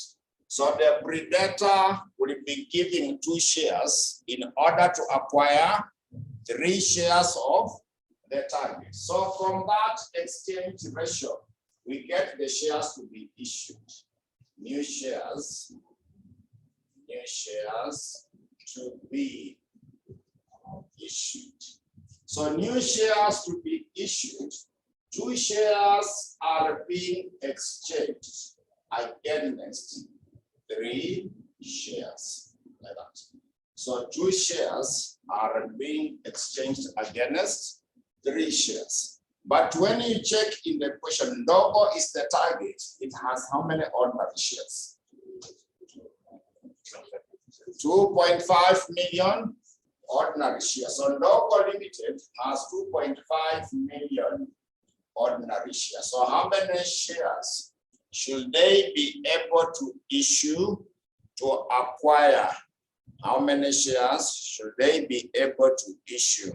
So the predator will be giving 2 shares in order to acquire 3 shares of the target. So from that exchange ratio, we get the shares to be issued. New shares to be issued. So new shares to be issued, 2 shares are being exchanged against 3 shares, like that. So 2 shares are being exchanged against 3 shares. But when you check in the question, Ndogo is the target, it has how many ordinary shares? 2.5 million ordinary shares. So Ndogo Limited has 2.5 million ordinary shares. So how many shares should they be able to issue to acquire? How many shares should they be able to issue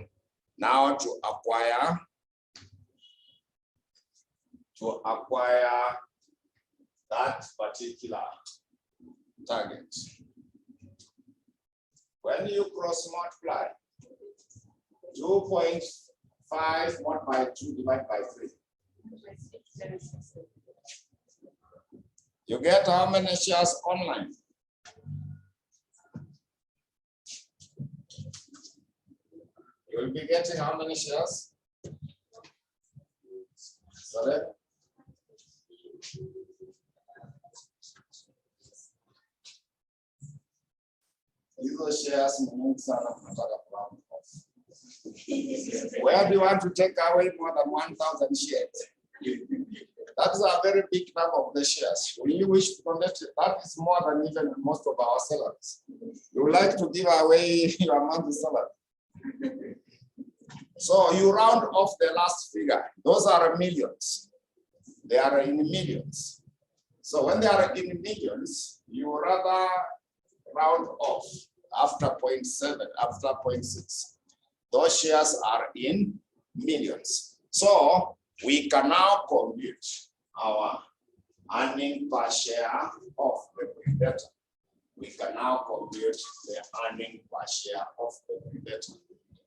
now to acquire that particular target? When you cross multiply 2.5 multiplied by 2 divided by 3, you get how many shares online? You will be getting how many shares? Sorry? These shares where do you want to take away more than 1,000 shares? That's a very big number of the shares. When you wish to connect it, that is more than even most of our salaries. You would like to give away your monthly salary. So you round off the last figure. Those are millions. They are in millions. So when they are in millions, you rather round off after 0.7, after 0.6. Those shares are in millions. So we can now compute our earning per share of the predator. We can now compute the earning per share of the predator.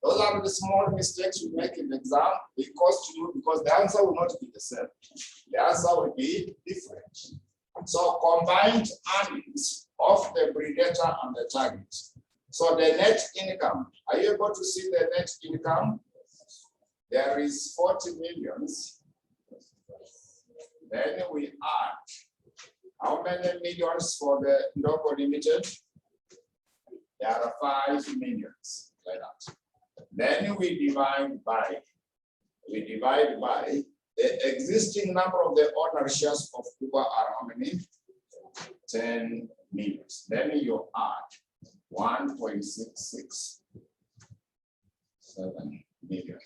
Those are the small mistakes we make in the exam. They cost you because the answer will not be the same. The answer will be different. So combined earnings of the predator and the target. So the net income, are you able to see the net income? There is 40 millions. Then we add how many millions for the Ndogo Limited? There are 5 millions, like that. Then we divide by the existing number of the ordinary shares of Cuba are how many? 10 millions. Then you add 1.667 million.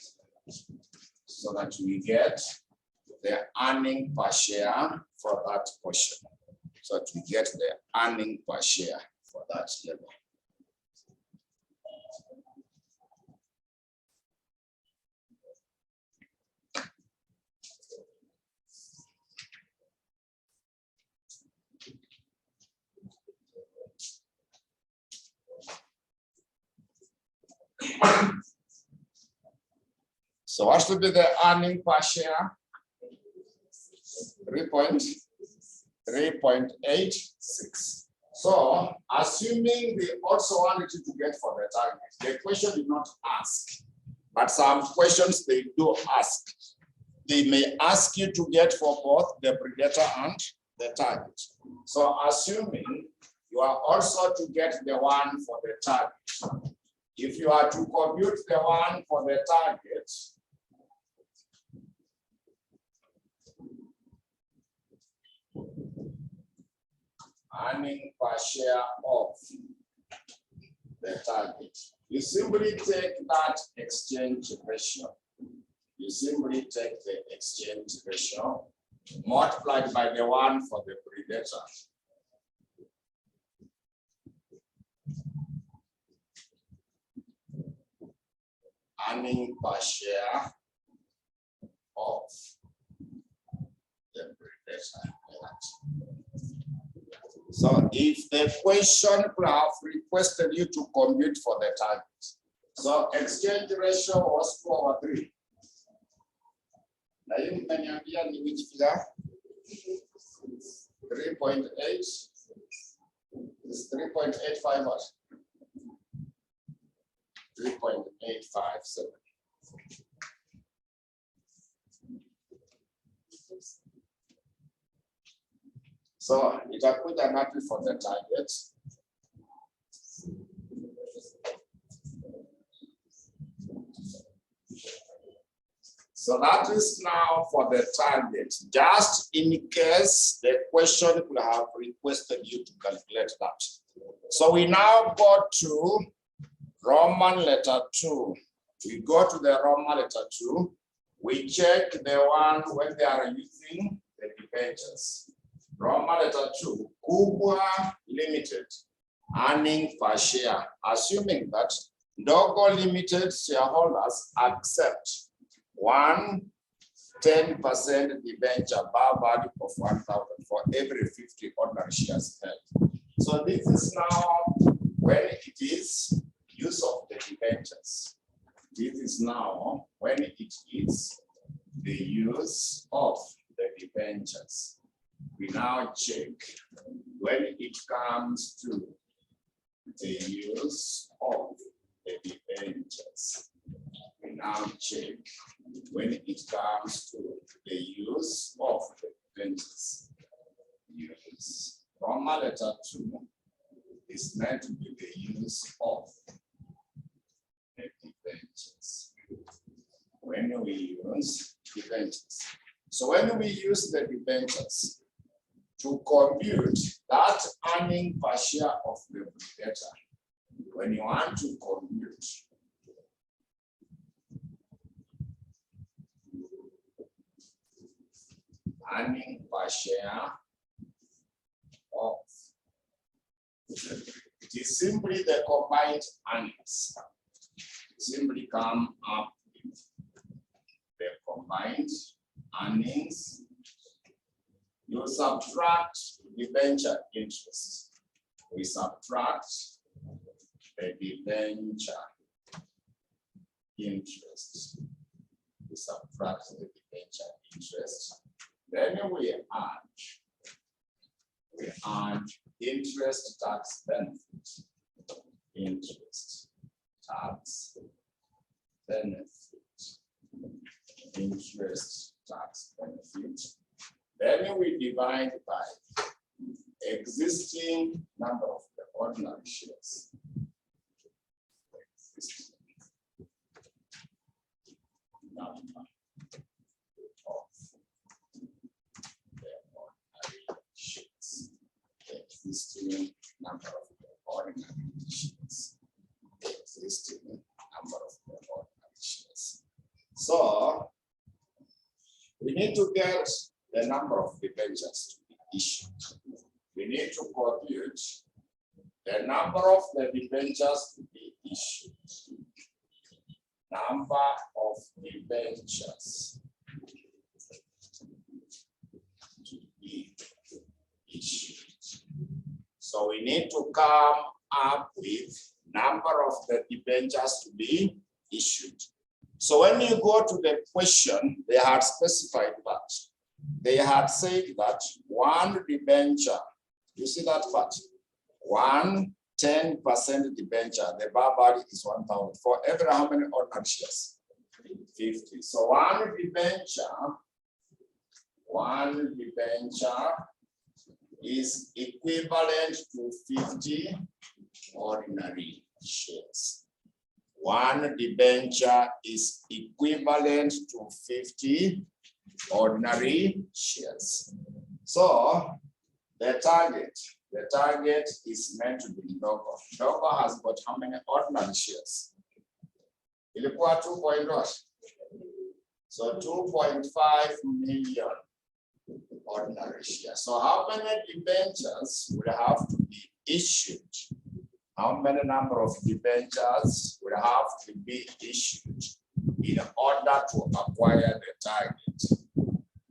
So that we get the earning per share for that portion. So that we get the earning per share for that level. So what should be the earning per share? 3.86. So assuming they also wanted you to get for the target, the question did not ask, but some questions they do ask. They may ask you to get for both the predator and the target. So assuming you are also to get the one for the target. If you are to compute the one for the target, earning per share of the target, you simply take that exchange ratio. You simply take the exchange ratio multiplied by the one for the predator. Earning per share of the predator. So if the question could have requested you to compute for the target, so exchange ratio was 2/3. Now you can which figure? 3.8 is 3.85 what? 3.857. So it will put an entry for the target. So that is now for the target. Just in case the question could have requested you to calculate that. So we now go to Roman letter 2. We go to the Roman letter 2. We check the one when they are using the debentures. Roman letter 2, Kubwa Limited, earning per share, assuming that Ndogo Limited shareholders accept 10% debenture bar value of 1,000 for every 50 ordinary shares held. So this is now when it is use of the debentures. This is now when it is the use of the debentures. We now check when it comes to the use of the debentures. We now check when it comes to the use of the debentures. Use. Roman letter 2 is meant to be the use of the debentures. When we use debentures. So when we use the debentures to compute that earning per share of the debtor, when you want to compute earning per share of, it is simply the combined earnings. Simply come up with the combined earnings. You subtract debenture interest. We subtract the debenture interest. We subtract the debenture interest. Then we add interest tax benefit. Interest tax benefit. Interest tax benefit. Then we divide by existing number of the ordinary shares. Existing number of the ordinary shares. Existing number of the ordinary shares. Existing number of the ordinary shares. So we need to get the number of debentures to be issued. We need to compute the number of the debentures to be issued. Number of debentures to be issued. So we need to come up with number of the debentures to be issued. So when you go to the question, they had specified that. They had said that one debenture, you see that part? 10% debenture, the bar value is 1,000. For every how many ordinary shares? 50. So one debenture is equivalent to 50 ordinary shares. One debenture is equivalent to 50 ordinary shares. So the target is meant to be Ndogo. Ndogo has got how many ordinary shares? Ilikuwa 2.1. So 2.5 million ordinary shares. So how many debentures would have to be issued? How many number of debentures would have to be issued in order to acquire the target?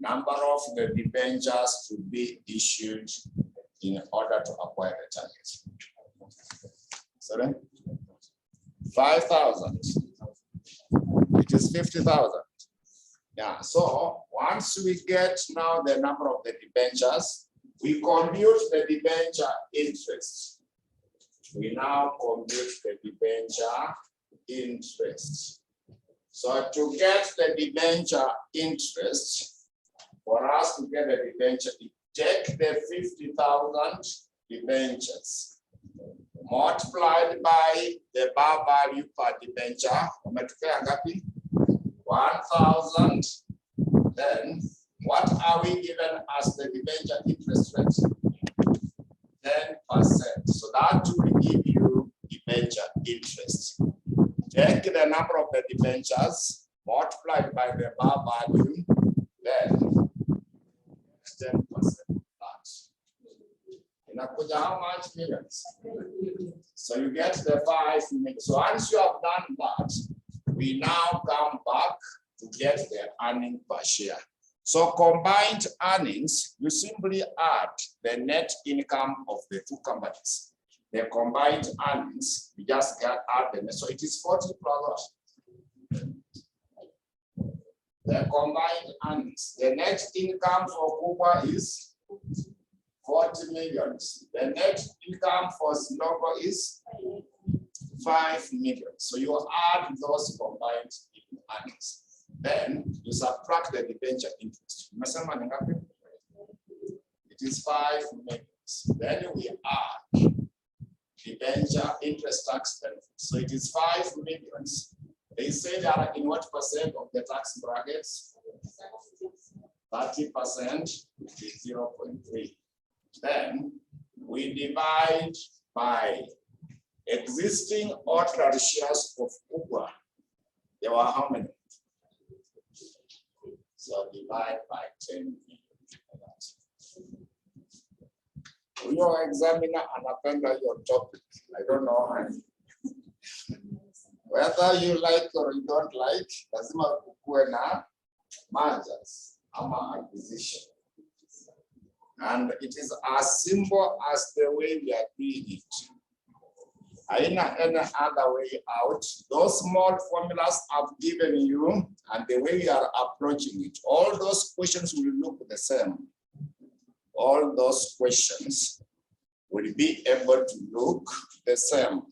Number of the debentures to be issued in order to acquire the target. Sorry? 5,000. It is 50,000. Yeah, so once we get now the number of the debentures, we compute the debenture interest. We now compute the debenture interest. So to get the debenture interest, for us to get the debenture, take the 50,000 debentures multiplied by the bar value per debenture. 1,000. Then what are we given as the debenture interest rate? 10%. So that will give you debenture interest. Take the number of the debentures multiplied by the bar value, then 10% that. Inakuja how much millions? So you get the 5 million. So once you have done that, we now come back to get the earning per share. So combined earnings, you simply add the net income of the two companies. The combined earnings, we just add the net. So it is 40 plus. The combined earnings. The net income for Kuba is 40 million. The net income for Silongo is 5 million. So you add those combined earnings. Then you subtract the debenture interest. It is 5 million. Then we add debenture interest tax benefits. So it is 5 million. They say that in what percent of the tax brackets? 30% is 0.3. Then we divide by existing ordinary shares of Uber. There were how many? So divide by 10 million. Your examiner anapenda your topic. I don't know whether you like or you don't like. Lazima kukue na mergers ama acquisition. And it is as simple as the way we are doing it. Aina any other way out. Those small formulas I've given you and the way we are approaching it, all those questions will look the same. All those questions will be able to look the same.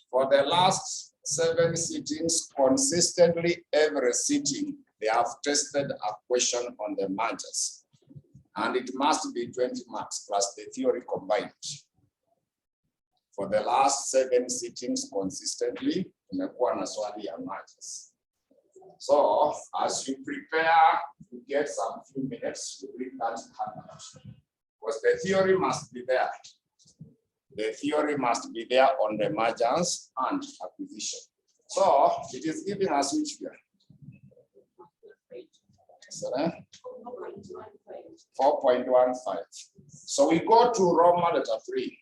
For the last 7 sittings, consistently every sitting, they have tested a question on the mergers. And it must be 20 marks plus the theory combined. For the last 7 sittings consistently, tumekuwa na swali ya mergers. So as you prepare to get some few minutes to read that handout, because the theory must be there. The theory must be there on the mergers and acquisition. So it is giving us which year? 4.15. So we go to Roman letter 3.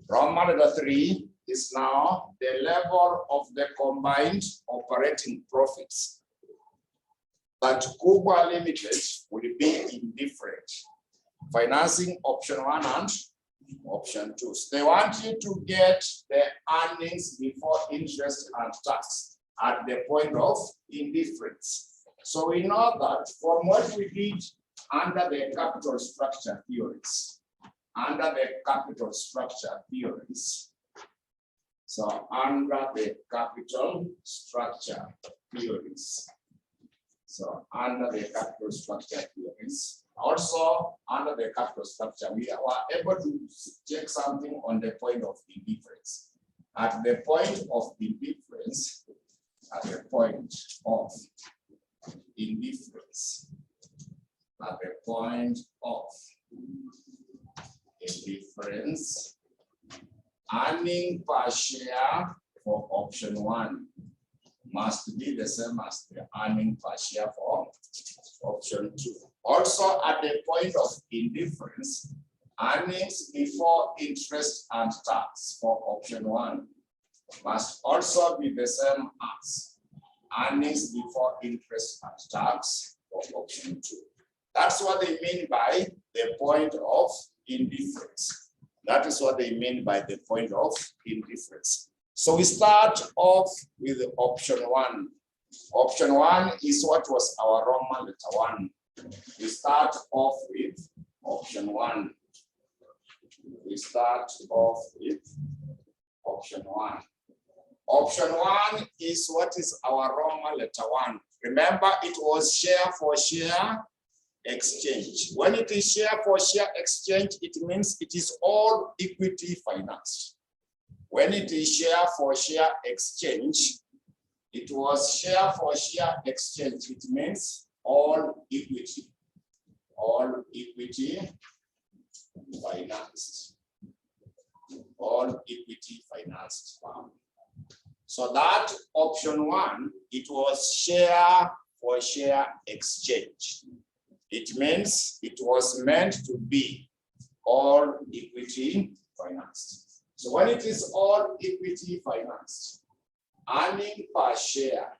Roman letter 3 is now the level of the combined operating profits that Kuba Limited will be indifferent. Financing option 1 and option 2. So they want you to get the earnings before interest and tax at the point of indifference. So we know that from what we did under the capital structure theories, so under the capital structure theories, also under the capital structure, we were able to check something on the point of indifference. At the point of indifference, earning per share for option 1 must be the same as the earning per share for option 2. Also at the point of indifference, earnings before interest and tax for option 1 must also be the same as earnings before interest and tax for option 2. That's what they mean by the point of indifference. That is what they mean by the point of indifference. So we start off with option 1. Option 1 is what was our Roman letter 1. We start off with option 1. Option 1 is what is our Roman letter 1. Remember, it was share for share exchange. When it is share for share exchange, it means it is all equity financed. When it is share for share exchange, It was share for share exchange. It means all equity financed. All equity financed farm. So that option 1, it was share for share exchange. It means it was meant to be all equity financed. So when it is all equity financed, earning per share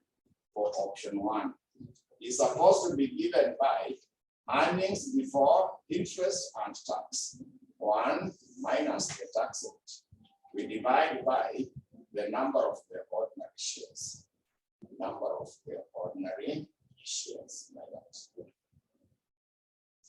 for option 1 is supposed to be given by earnings before interest and tax. 1 minus the tax rate. We divide by the number of the ordinary shares. Number of the ordinary shares. Like that.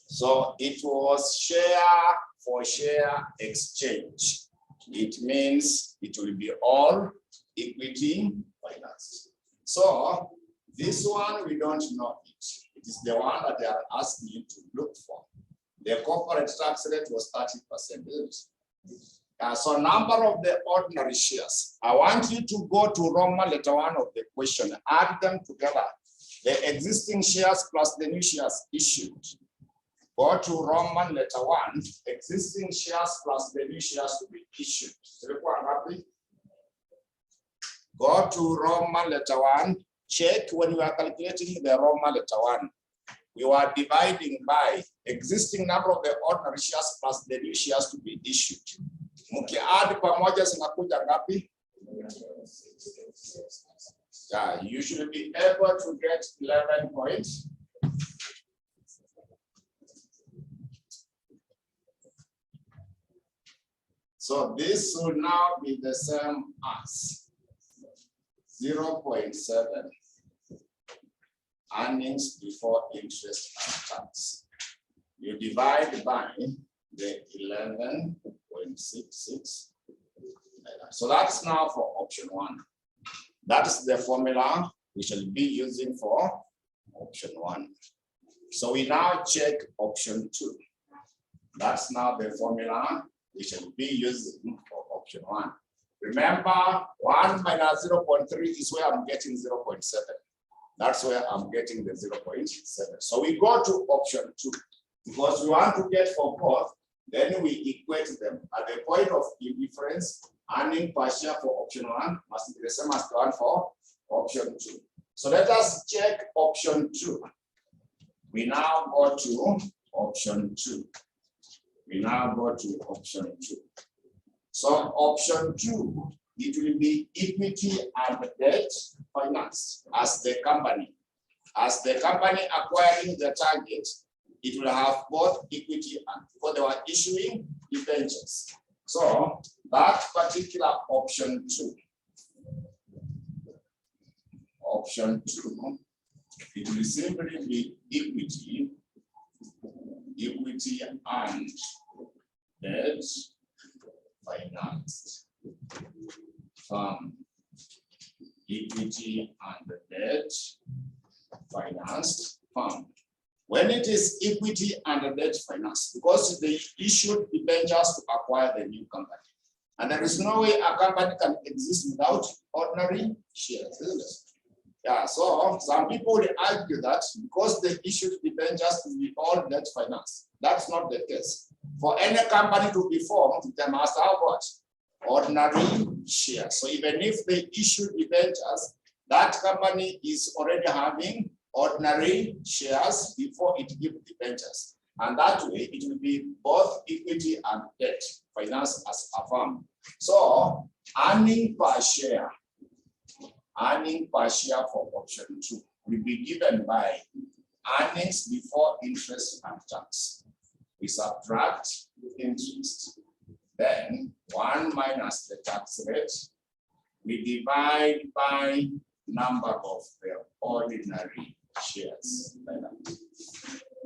So it was share for share exchange. It means it will be all equity financed. So this one we don't know it. It is the one that they are asking you to look for. The corporate tax rate was 30%. So number of the ordinary shares. I want you to go to Roman letter 1 of the question, add them together. The existing shares plus the new shares issued. Go to Roman letter 1, existing shares plus the new shares to be issued. Go to Roman letter 1, check when we are calculating the Roman letter 1. We were dividing by existing number of the ordinary shares plus the new shares to be issued. Add pamoja zinakuja ngapi? Yeah, you should be able to get 11 points. So this will now be the same as 0.7 earnings before interest and tax. You divide by the 11.66. So that's now for option 1. That is the formula we shall be using for option 1. So we now check option 2. That's now the formula we shall be using for option 1. Remember, 1 minus 0.3 is where I'm getting 0.7. That's where I'm getting the 0.7. So we go to option 2 because we want to get for both. Then we equate them at the point of indifference. Earning per share for option 1 must be the same as the one for option 2. So let us check option 2. We now go to option 2. We now go to option 2. So option 2, it will be equity and debt finance as the company. As the company acquiring the target, it will have both equity and because they were issuing debentures. So that particular option 2, it will simply be equity and debt financed from equity and debt financed fund. When it is equity and debt finance, because they issued debentures to acquire the new company. And there is no way a company can exist without ordinary shares, isn't it? Yeah, so some people will argue that because they issued debentures to be all debt finance. That's not the case. For any company to be formed, they must have what? Ordinary shares. So even if they issue debentures, that company is already having ordinary shares before it gives debentures. And that way, it will be both equity and debt finance as a firm. So earning per share for option 2 will be given by earnings before interest and tax. We subtract interest. Then 1 minus the tax rate. We divide by number of the ordinary shares.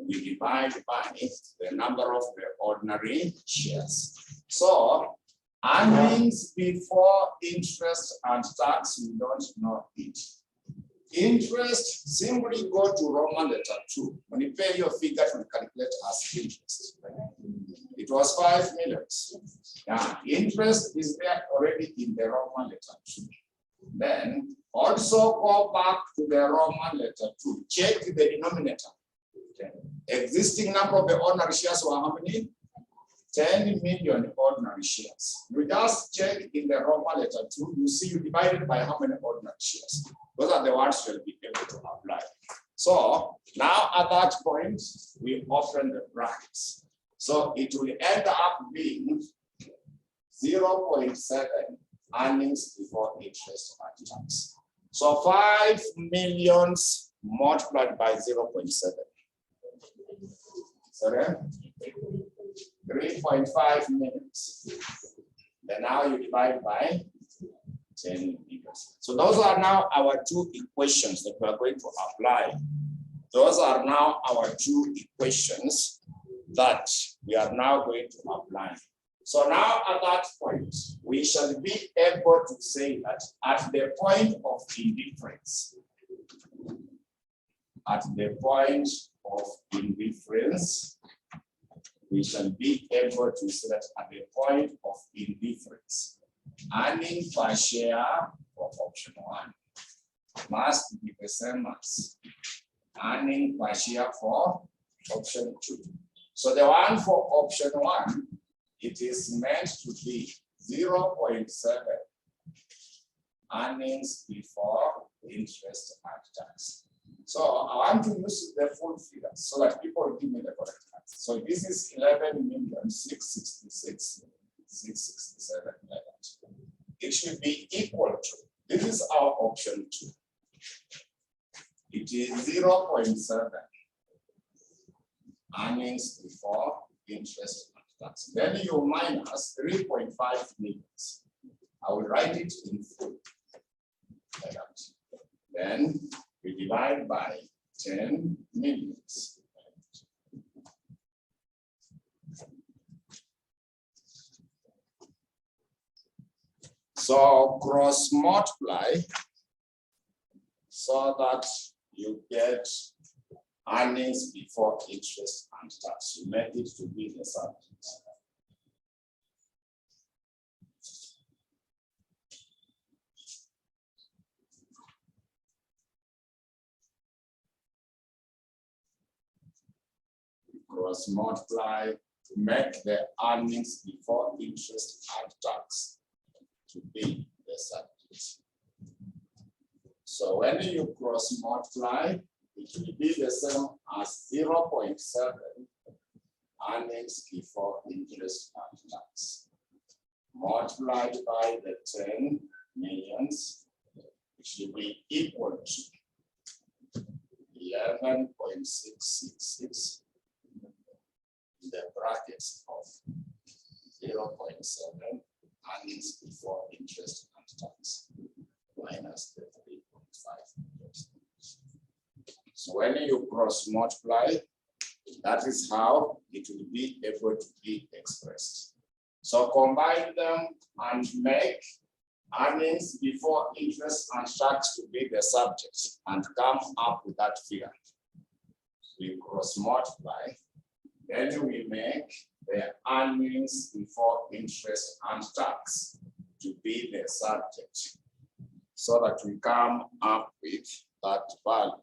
We divide by the number of the ordinary shares. So earnings before interest and tax, we don't know it. Interest, simply go to Roman letter 2. When you pay your figure, you calculate as interest. It was 5 million. Yeah, interest is there already in the Roman letter 2. Then Also go back to the Roman letter to check the denominator. Okay. Existing number of the ordinary shares were how many? 10 million ordinary shares. You just check in the Roman letter 2, you see you divided by how many ordinary shares. Those are the ones you'll be able to apply. So now at that point, we open the brackets. So it will end up being 0.7 earnings before interest and tax. So 5 millions multiplied by 0.7. Sorry? 3.5 minutes. Then now you divide by 10 million. So those are now our two equations that we are going to apply. Those are now our two equations that we are now going to apply. So now at that point, we shall be able to say that at the point of indifference, we shall be able to say that at the point of indifference, earning per share for option 1 must be the same as earning per share for option 2. So the one for option 1, it is meant to be 0.7 earnings before interest and tax. So I want to use the full figures so that people give me the correct answer. So this is 11,666,667. It should be equal to, this is our option 2. It is 0.7 earnings before interest and tax. Then you minus 3.5 millions. I will write it in full. Like that. Then we divide by 10 millions. So cross multiply so that you get earnings before interest and tax. You make it to be the subject. Cross multiply to make the earnings before interest and tax to be the subject. So when you cross multiply, it will be the same as 0.7 earnings before interest and tax multiplied by the 10 millions, which will be equal to 11.666 in the brackets of 0.7 earnings before interest and tax minus the 3.5. So when you cross multiply, that is how it will be able to be expressed. So combine them and make earnings before interest and tax to be the subject and come up with that figure. We cross multiply, then we make the earnings before interest and tax to be the subject so that we come up with that value.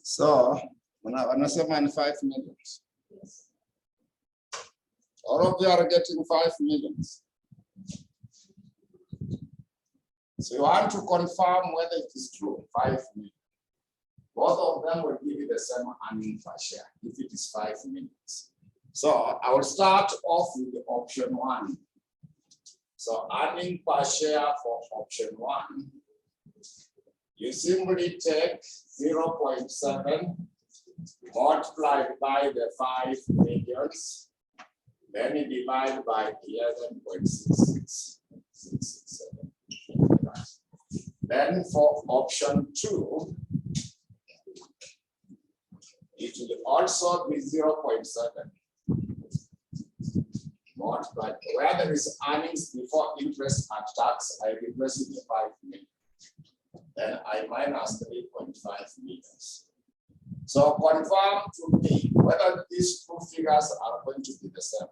So, wanasema in 5 millions. All of you are getting 5 millions. So you want to confirm whether it is true, 5 million. Both of them will give you the same earning per share if it is 5 millions. So I will start off with the option 1. So earning per share for option 1, you simply take 0.7 multiplied by the 5 millions, then you divide by 11.66667. Then for option 2, it will also be 0.7 multiplied. Where there is earnings before interest and tax, I replace it with 5 million. Then I minus 3.5 millions. So confirm to me whether these two figures are going to be the same.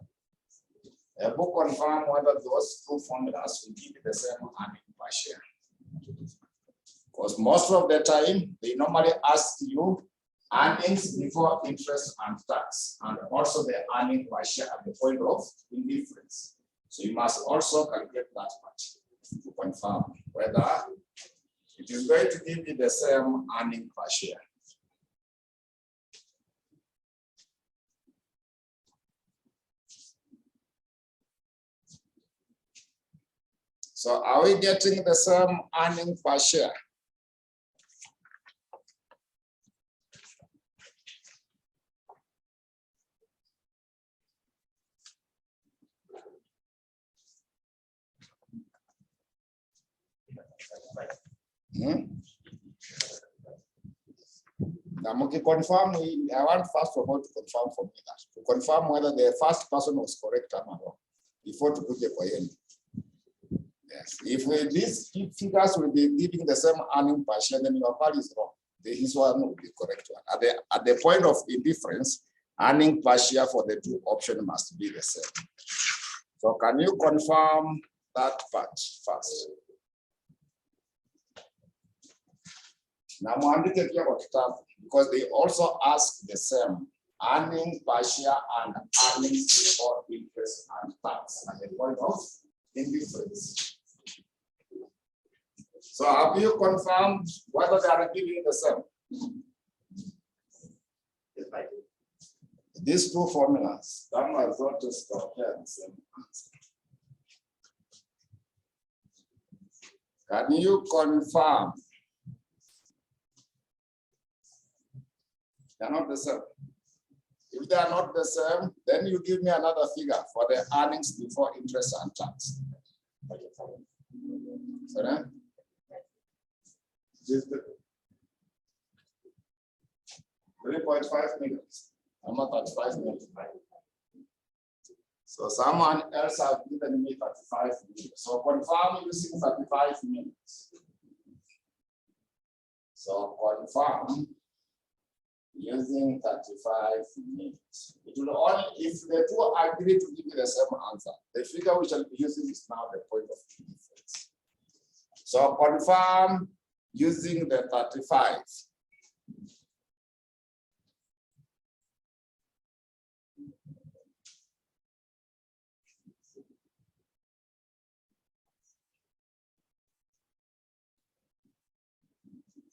I will confirm whether those two formulas will give you the same earning per share. Because most of the time, they normally ask you earnings before interest and tax, and also the earning per share at the point of indifference. So you must also calculate that part to confirm whether it is going to give you the same earning per share. So are we getting the same earning per share? Now, confirm. I want first of all to confirm for me that to confirm whether the first person was correct or not before to put the coin. Yes, if these figures will be giving the same earning per share, then your part is wrong. This one will be correct one. At the point of indifference, earning per share for the two options must be the same. So can you confirm that part first? Now, because they also ask the same earning per share and earnings before interest and tax at the point of indifference. So have you confirmed whether they are giving the same? These two formulas, that was not to compare the same answer. Can you confirm? They are not the same. If they are not the same, then you give me another figure for the earnings before interest and tax. Sorry? 3.5 million. I'm not 35 million. So someone else has given me 35 million. So confirm using 35 minutes. So confirm using 35 minutes. It will only if the two agree to give you the same answer. The figure we shall be using is now the point of difference. So confirm using the 35.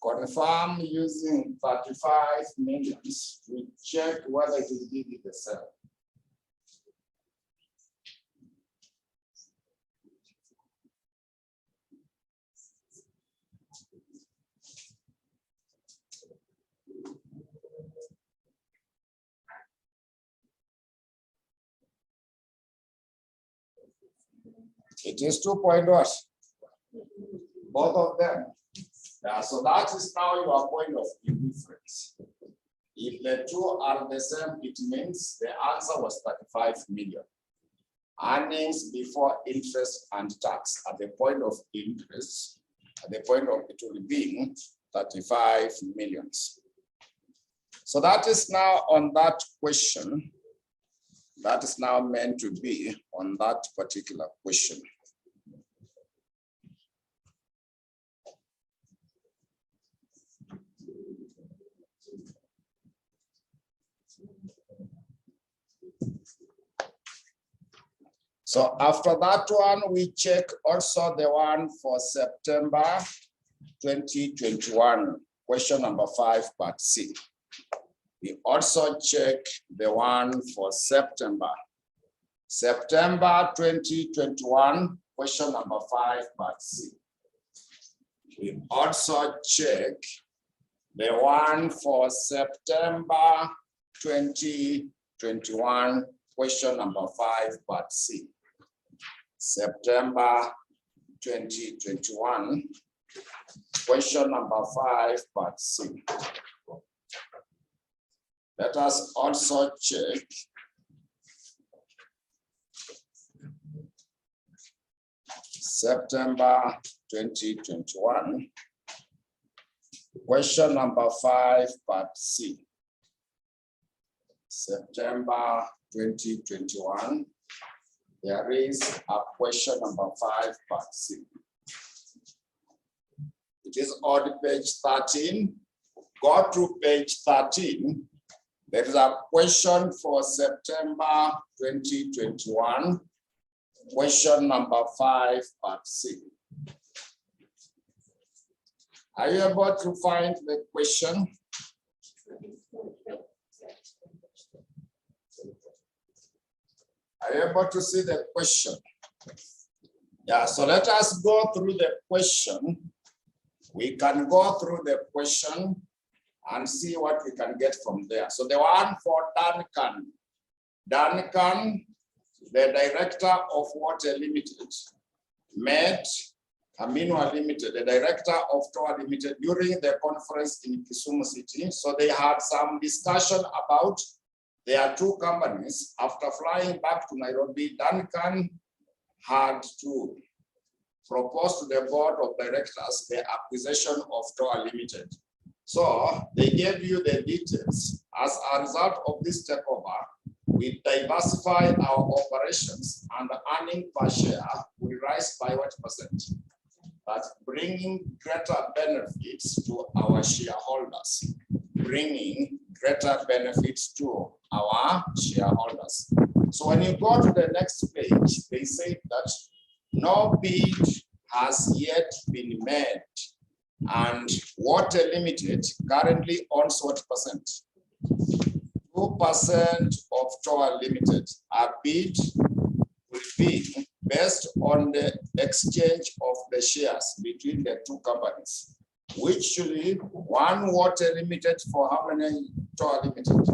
Confirm using 35 millions to check whether it will give you the same. It is 2 point what? Both of them. Yeah, so that is now your point of indifference. If the two are the same, it means the answer was 35 million. Earnings before interest and tax at the point of interest, at the point of it will be 35 millions. So that is now on that question. That is now meant to be on that particular question. So after that one, we check also the one for September 2021, question number 5, part C. We also check the one for September 2021, question number 5, part C. We also check the one for September 2021, question number 5, part C. September 2021, question number 5, part C. Let us also check September 2021, question number 5, part C. September 2021, there is a question number 5, part C. It is on page 13. Go to page 13. There is a question for September 2021, question number 5, part C. Are you able to find the question? Are you able to see the question? Yeah, so let us go through the question. We can go through the question and see what we can get from there. So the one for Duncan. Duncan, the director of Water Limited, met Aminwa Limited, the director of Tower Limited, during the conference in Kisumu City. So they had some discussion about their two companies. After flying back to Nairobi, Duncan had to propose to the board of directors the acquisition of Tower Limited. So they gave you the details. As a result of this takeover, we diversify our operations and the earning per share will rise by what percent? But bringing greater benefits to our shareholders. Bringing greater benefits to our shareholders. So when you go to the next page, they say that no bid has yet been made, and Water Limited currently owns what percent? 2% of Tower Limited. A bid will be based on the exchange of the shares between the two companies, which should be one Water Limited for how many Tower Limited?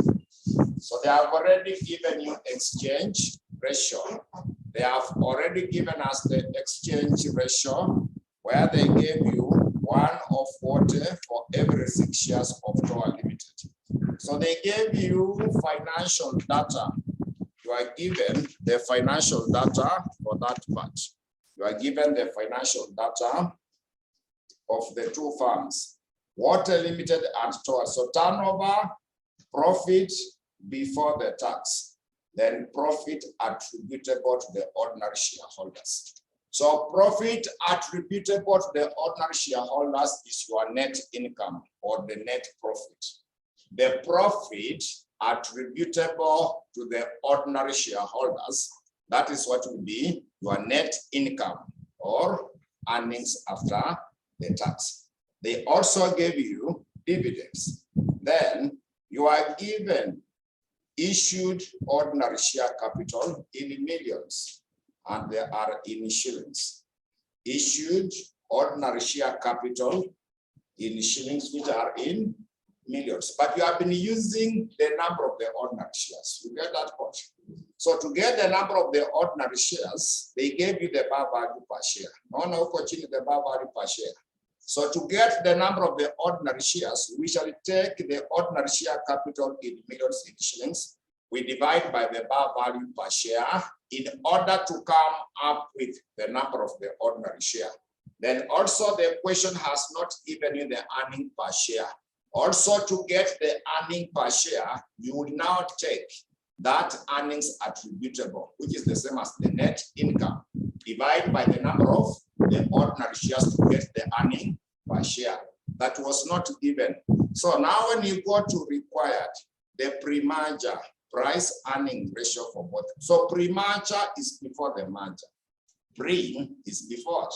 So they have already given you exchange ratio. They have already given us the exchange ratio where they gave you 1 of water for every 6 shares of Tower Limited. So they gave you financial data. You are given the financial data for that part. You are given the financial data of the two firms, Water Limited and Tower. So turnover, profit before the tax, then profit attributable to the ordinary shareholders. So profit attributable to the ordinary shareholders is your net income or the net profit. The profit attributable to the ordinary shareholders, that is what will be your net income or earnings after the tax. They also gave you dividends. Then you are given issued ordinary share capital in millions, and they are in shillings. Issued ordinary share capital in shillings, which are in millions. But you have been using the number of the ordinary shares. You get that point? So to get the number of the ordinary shares, they gave you the bar value per share. No, chini the bar value per share. So to get the number of the ordinary shares, we shall take the ordinary share capital in millions in shillings. We divide by the bar value per share in order to come up with the number of the ordinary share. Then also the question has not given you the earning per share. Also to get the earning per share, you will now take that earnings attributable, which is the same as the net income, divided by the number of the ordinary shares to get the earning per share. That was not given. So now when you go to required, the pre-merger price earning ratio for both. So pre-merger is before the merger. Pre is before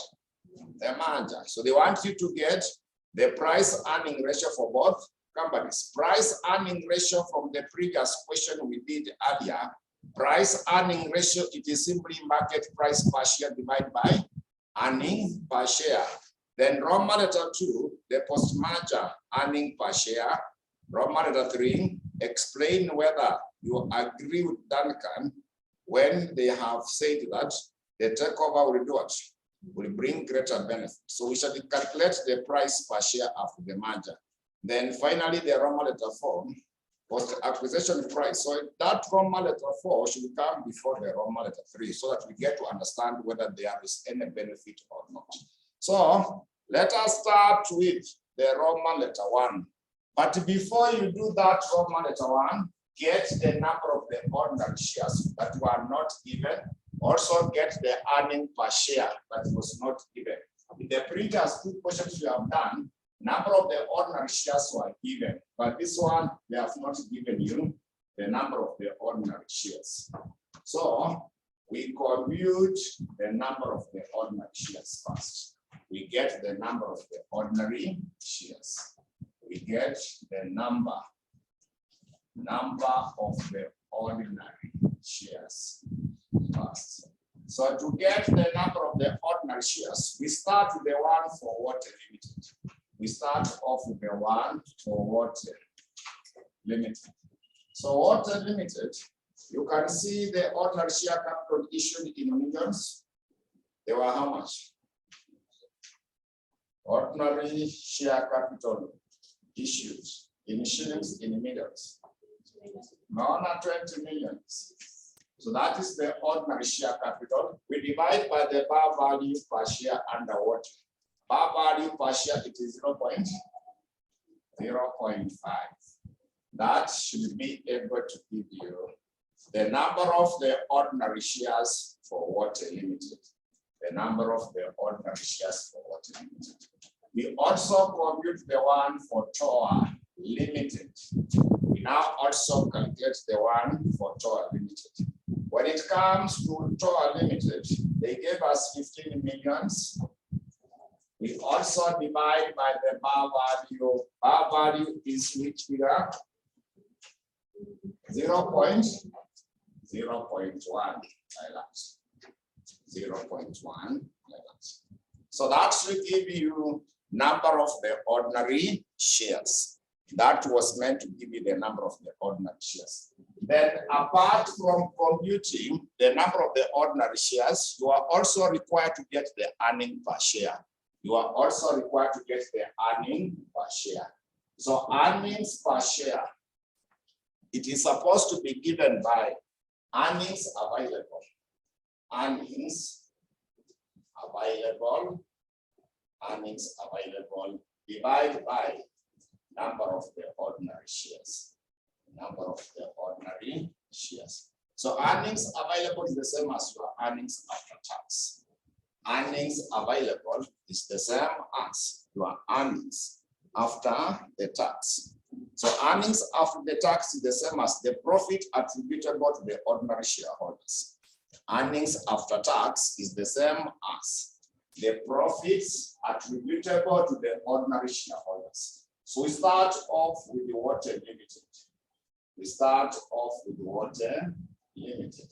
the merger. So they want you to get the price earning ratio for both companies. Price earning ratio from the previous question we did earlier. Price earning ratio, it is simply market price per share divided by earning per share. Then Roman letter 2, the post-merger earning per share. Roman letter 3, explain whether you agree with Duncan when they have said that the takeover will do it, will bring greater benefit. So we shall calculate the price per share after the merger. Then finally, the Roman letter 4 was the acquisition price. So that Roman letter 4 should come before the Roman letter 3 so that we get to understand whether there is any benefit or not. So let us start with the Roman letter 1. But before you do that Roman letter 1, get the number of the ordinary shares that were not given. Also get the earning per share that was not given. In the previous 2 questions you have done, number of the ordinary shares were given, but this one, they have not given you the number of the ordinary shares. So we compute the number of the ordinary shares first. We get the number of the ordinary shares. We get the number of the ordinary shares first. So to get the number of the ordinary shares, we start with the one for water limited. We start off with the one for water limited. So water limited, you can see the ordinary share capital issued in millions. They were how much? Ordinary share capital issued in shillings in millions. No, not 20 millions. So that is the ordinary share capital. We divide by the bar value per share under what? Bar value per share, it is 0.05. That should be able to give you the number of the ordinary shares for water limited. The number of the ordinary shares for water limited. We also compute the one for TOA limited. We now also calculate the one for TOA limited. When it comes to TOA limited, they gave us 15 millions. We also divide by the bar value. Bar value is which figure? 0.01 like that. 0.1 like that. So that should give you number of the ordinary shares. That was meant to give you the number of the ordinary shares. Then apart from computing the number of the ordinary shares, you are also required to get the earning per share. You are also required to get the earning per share. So earnings per share, it is supposed to be given by earnings available. Earnings available. Earnings available divided by number of the ordinary shares. Number of the ordinary shares. So earnings available is the same as your earnings after tax. Earnings available is the same as your earnings after the tax. So earnings after the tax is the same as the profit attributable to the ordinary shareholders. Earnings after tax is the same as the profits attributable to the ordinary shareholders. So we start off with the water limited. We start off with the water limited.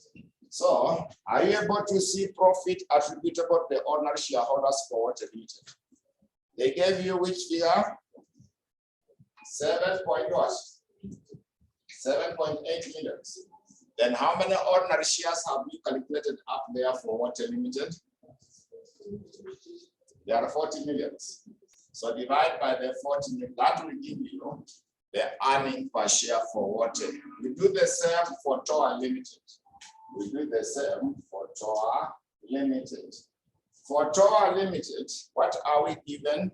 So are you able to see profit attributable to the ordinary shareholders for water limited? They gave you which figure? 7.8 million. Then how many ordinary shares have you calculated up there for water limited? There are 40 million. So divide by the 40 million, that will give you the earning per share for water. We do the same for Toa Limited. We do the same for Toa Limited. For Toa Limited, what are we given?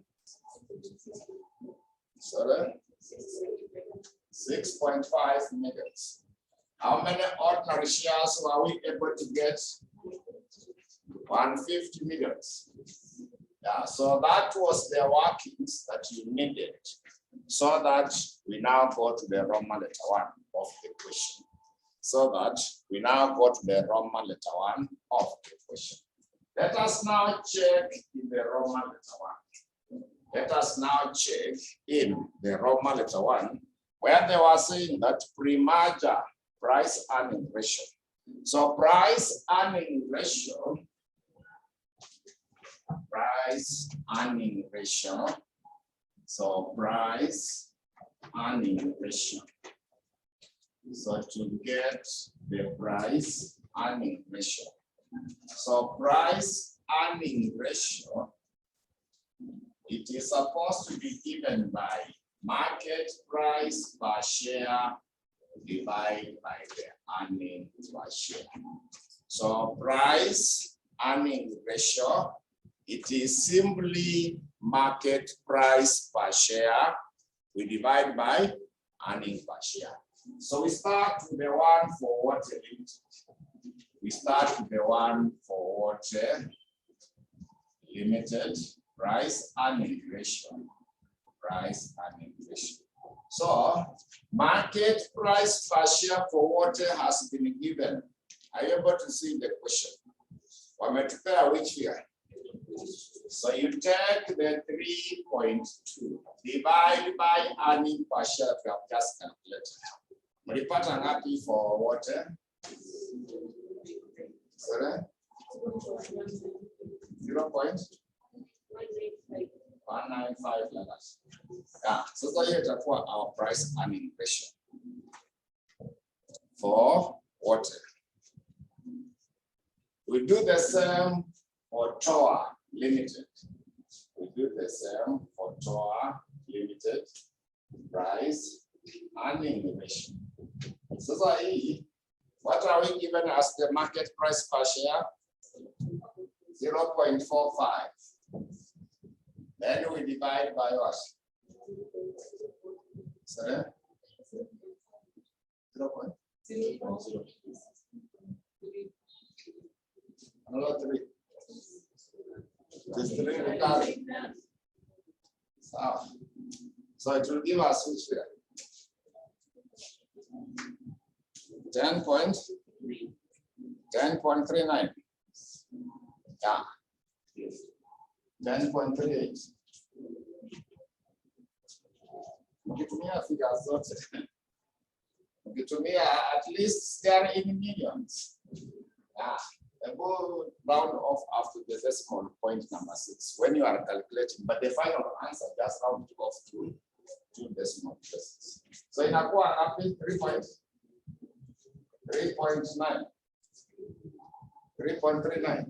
Sorry? 6.5 million. How many ordinary shares were we able to get? 150 million. Yeah, so that was the workings that you needed, so that we now go to the Roman letter 1 of the question. So that we now go to the Roman letter 1 of the question. Let us now check in the Roman letter 1. Let us now check in the Roman letter 1, where they were saying that pre-merger price earning ratio. So price earning ratio. Price earning ratio. So price earning ratio. So to get the price earning ratio. So price earning ratio, it is supposed to be given by market price per share divided by the earning per share. So price earning ratio, it is simply market price per share. We divide by earning per share. So we start with the one for water limited. We start with the one for water limited. Price earning ratio. Price earning ratio. So market price per share for water has been given. Are you able to see the question? Which here? So you take the 3.2, divide by earning per share we have just calculated. Mulipata ngapi for water? Sorry? 0.195 dollars. Yeah, so that's our price earning ratio for water. We do the same for Toa Limited. We do the same for Toa Limited. Price earning ratio. So what are we given as the market price per share? 0.45. Then we divide by what? Sorry? 0.0. Another 3. This 3 recurring. So it will give us which here? 10.39. Yeah. 10.38. Ukitumia figures zote. Ukitumia at least they are in millions. Yeah. Go round off after the decimal point number 6 when you are calculating, but the final answer just round off to 2 decimal places. So inakuwa ngapi? 3.9. 3.39.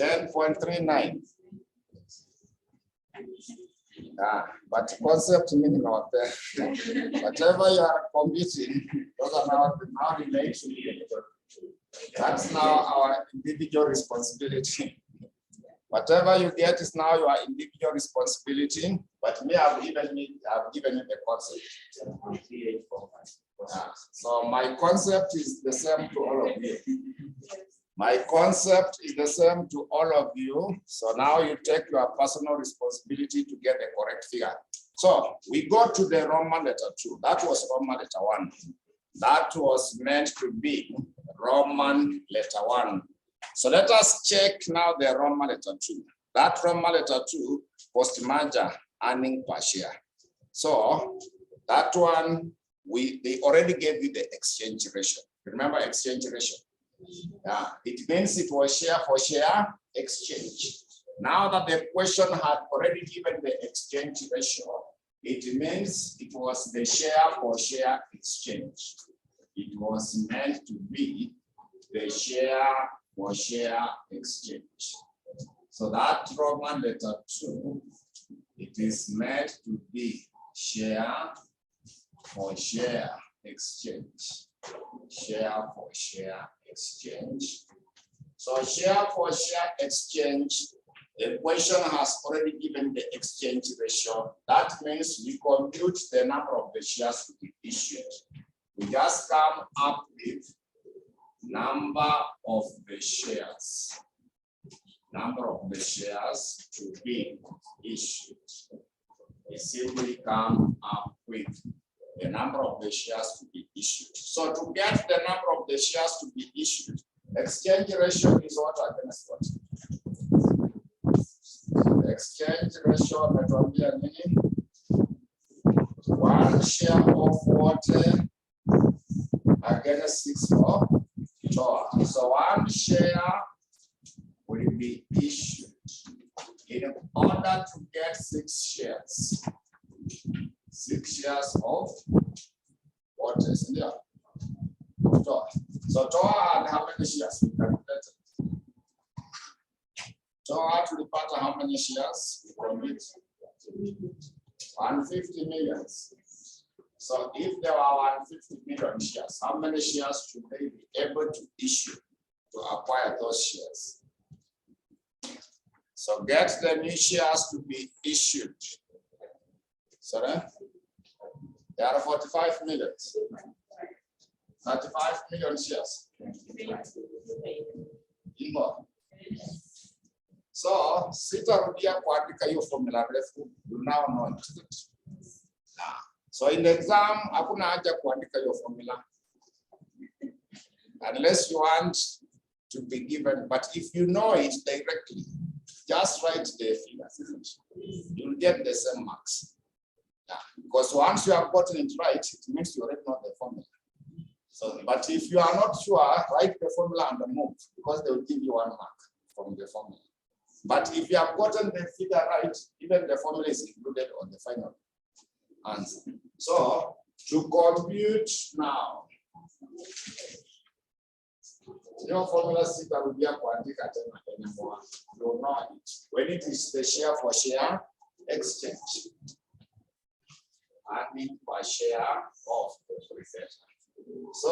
10.39. But concept meaning out there. Whatever you are computing, those are now related to you. That's now our individual responsibility. Whatever you get is now your individual responsibility. But me, I've given you the concept. So my concept is the same to all of you. My concept is the same to all of you. So now you take your personal responsibility to get the correct figure. So we go to the Roman letter 2. That was Roman letter 1. That was meant to be Roman letter 1. So let us check now the Roman letter 2. That Roman letter 2, post-merger earning per share. So that one, they already gave you the exchange ratio. Remember exchange ratio? Yeah, it means it was share for share exchange. Now that the question had already given the exchange ratio, it means it was the share for share exchange. It was meant to be the share for share exchange. So that Roman letter 2, it is made to be share for share exchange. Share for share exchange. So share for share exchange, the question has already given the exchange ratio. That means we compute the number of the shares to be issued. We just come up with number of the shares. Number of the shares to be issued. We simply come up with the number of the shares to be issued. So to get the number of the shares to be issued, exchange ratio is what against what? The exchange ratio metuambia nini? 1 share of water against 6 for TOA. So 1 share will be issued in order to get 6 shares. 6 shares of water. TOA. So TOA had how many shares? We calculated. TOA to the pattern, how many shares? We commit 150 million. So if there are 150 million shares, how many shares should they be able to issue to acquire those shares? So get the new shares to be issued. Sorry? There are 45 million. 35 million shares. So, sitarudia kuandika hiyo formula refu, you now know it. So in the exam, hakuna haja kuandika hiyo formula. Unless you want to be given, but if you know it directly, just write the figures, isn't it? You'll get the same marks. Because once you have gotten it right, it means you already know the formula. So, but if you are not sure, write the formula and move, because they will give you 1 mark from the formula. But if you have gotten the figure right, even the formula is included on the final answer. So to compute now, your formula sitarudia kuandika tena anymore. You know it. When it is the share for share exchange, earning per share of the preferred. So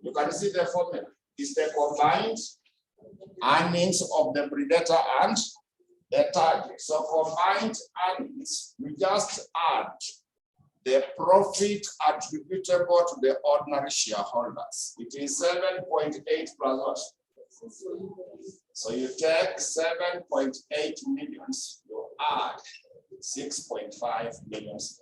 you can see the formula is the combined earnings of the predator and the target. So combined earnings, we just add the profit attributable to the ordinary shareholders. It is 7.8 plus what? So you take 7.8 millions, you add 6.5 millions.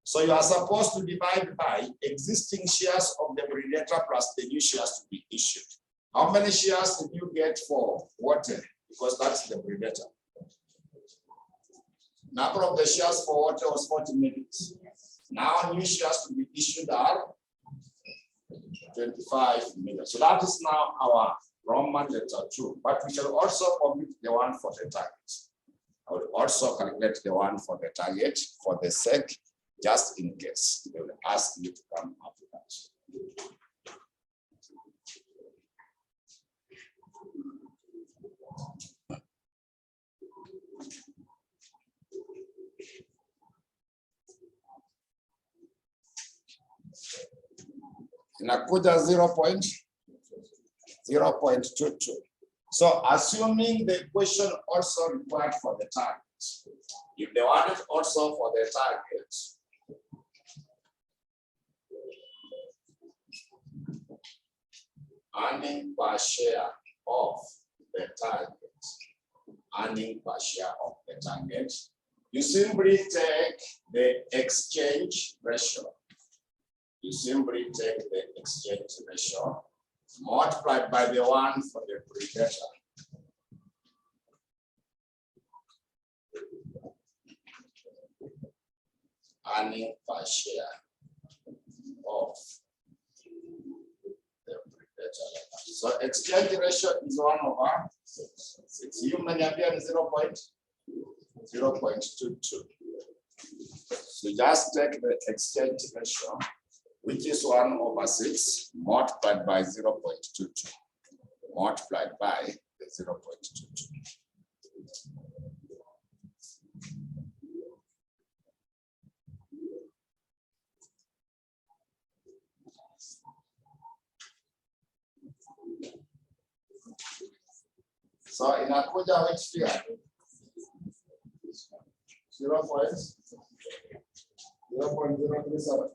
So you are supposed to divide by existing shares of the predator plus the new shares to be issued. How many shares did you get for water? Because that's the predator. Number of the shares for water was 40 million. Now new shares to be issued are 25 million. So that is now our Roman letter 2. But we shall also commit the one for the target. I will also calculate the one for the target for the sake, just in case they will ask you to come up with that. Inakuja 0.22. So assuming the equation also required for the target, if they want it also for the target, earning per share of the target, earning per share of the target, you simply take the exchange ratio. You simply take the exchange ratio multiplied by the one for the predator. Earning per share of the predator. So exchange ratio is 1/6. You many appear 0.22. So just take the exchange ratio, which is 1/6 multiplied by 0.22, multiplied by the 0.22. So inakuja which figure? 0.037.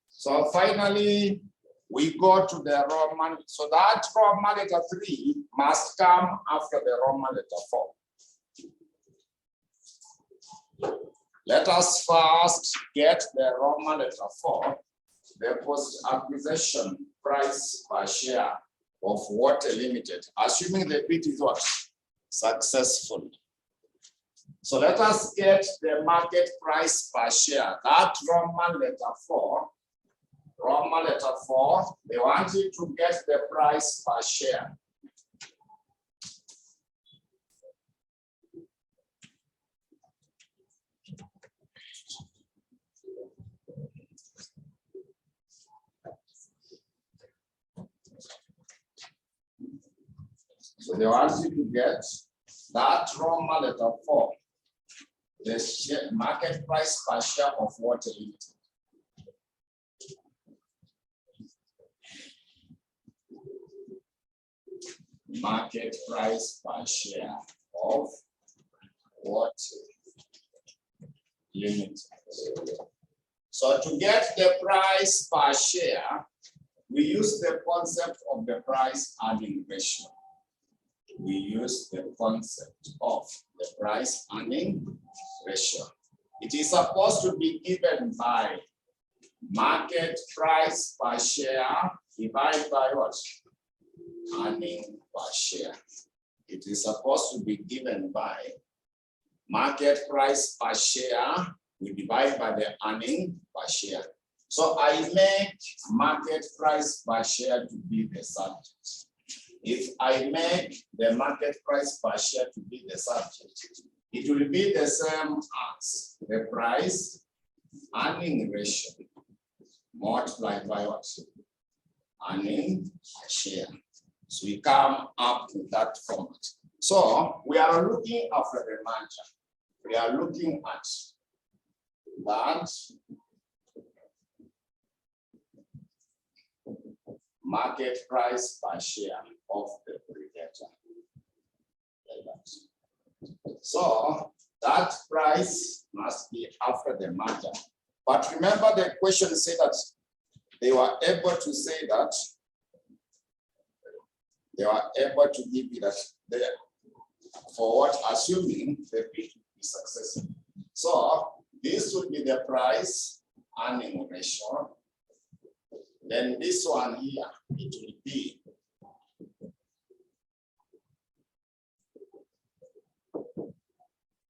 So finally, we go to the Roman. So that Roman letter 3 must come after the Roman letter 4. Let us first get the Roman letter 4, the post-acquisition price per share of Water Limited, assuming the bid is what? Successful. So let us get the market price per share. That Roman letter 4, they want you to get the price per share. So they want you to get that Roman letter 4, the share, market price per share of Water Limited. Market price per share of Water Limited. So to get the price per share, we use the concept of the price earning ratio. We use the concept of the price earning ratio. It is supposed to be given by market price per share divided by what? Earning per share. It is supposed to be given by market price per share, we divide by the earning per share. So I make market price per share to be the subject. If I make the market price per share to be the subject, it will be the same as the price earning ratio multiplied by what? Earning per share. So we come up with that format. So we are looking after the merger. We are looking at that market price per share of the predator. So that price must be after the merger. But remember the question said that they were able to say that they were able to give you that there for what, assuming the bid will be successful. So this would be the price earning ratio. Then this one here, it will be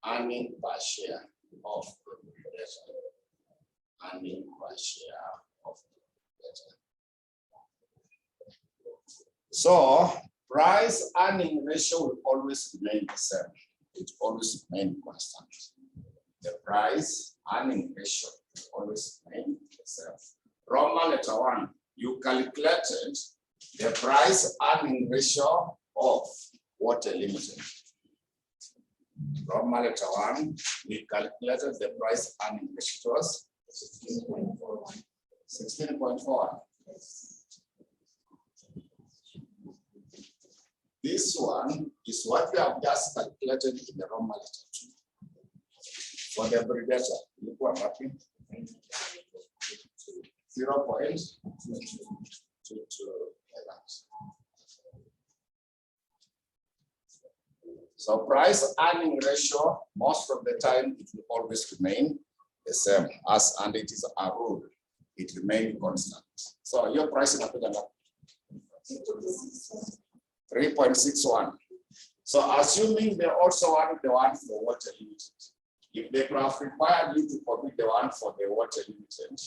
earning per share of the predator. Earning per share of the predator. So price earning ratio will always remain the same. It always remain constant. The price earning ratio will always remain the same. Roman letter 1, you calculated the price earning ratio of Water Limited. Roman letter 1, we calculated the price earning ratio was 16.4. This one is what we have just calculated in the Roman letter 2. For the predator, look what happened. 0.22. So price earning ratio, most of the time, it will always remain the same as, and it is a rule. It remains constant. So your price is 3.61. So assuming they also want the one for Water Limited, if they could have required you to commit the one for the Water Limited,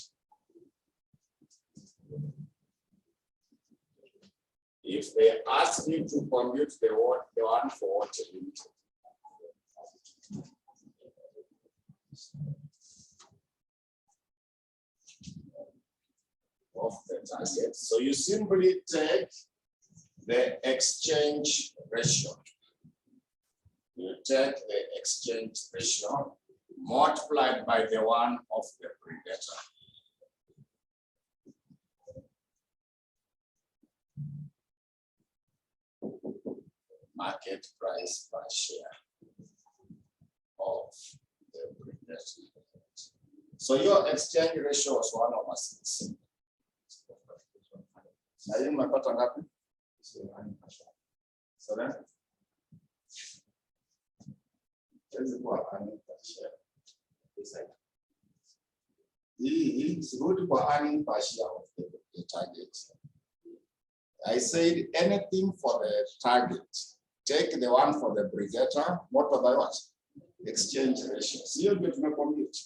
if they ask me to commute the one for Water Limited, of the target, so you simply take the exchange ratio. You take the exchange ratio multiplied by the one of the predator. market price per share of the previous. So your exchange ratio was 1/6. Na hiyo umepata ngapi? Sorry? It's good for earning per share of the target. I said anything for the target. Take the one for the predator, multiply what? Exchange ratio. So you're going to compute.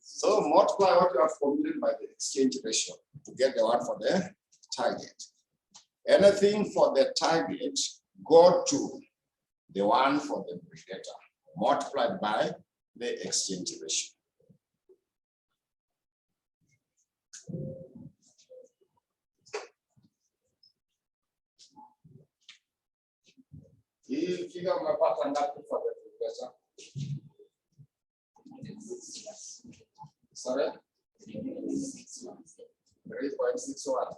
So multiply what you have computed by the exchange ratio to get the one for the target. Anything for the target, go to the one for the predator, multiplied by the exchange ratio. Hii figure umepata ngapi for the predator? Sorry? 3.61.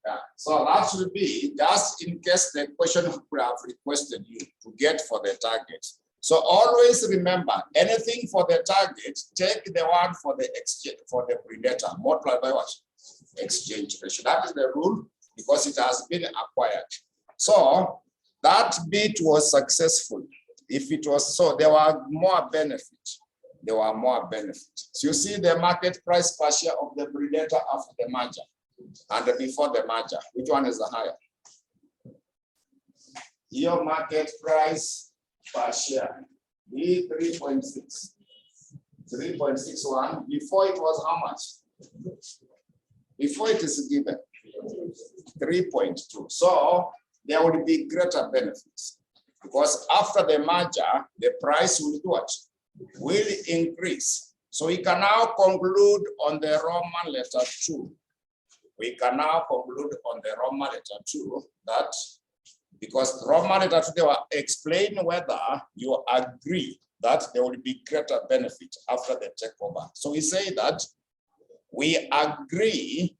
Yeah. So that should be just in case the question would have requested you to get for the target. So always remember, anything for the target, take the one for the exchange for the predator, multiply by what? Exchange ratio. That is the rule because it has been acquired. So that bit was successful. If it was so, there were more benefits. There were more benefits. So you see the market price per share of the predator after the merger and before the merger. Which one is the higher? Your market price per share, 3.6. 3.61. Before it was how much? Before it is given 3.2. So there will be greater benefits because after the merger, the price will do what? Will increase. So we can now conclude on the Roman letter 2. We can now conclude on the Roman letter 2 that because Roman letter 2, they will explain whether you agree that there will be greater benefit after the takeover. So we say that we agree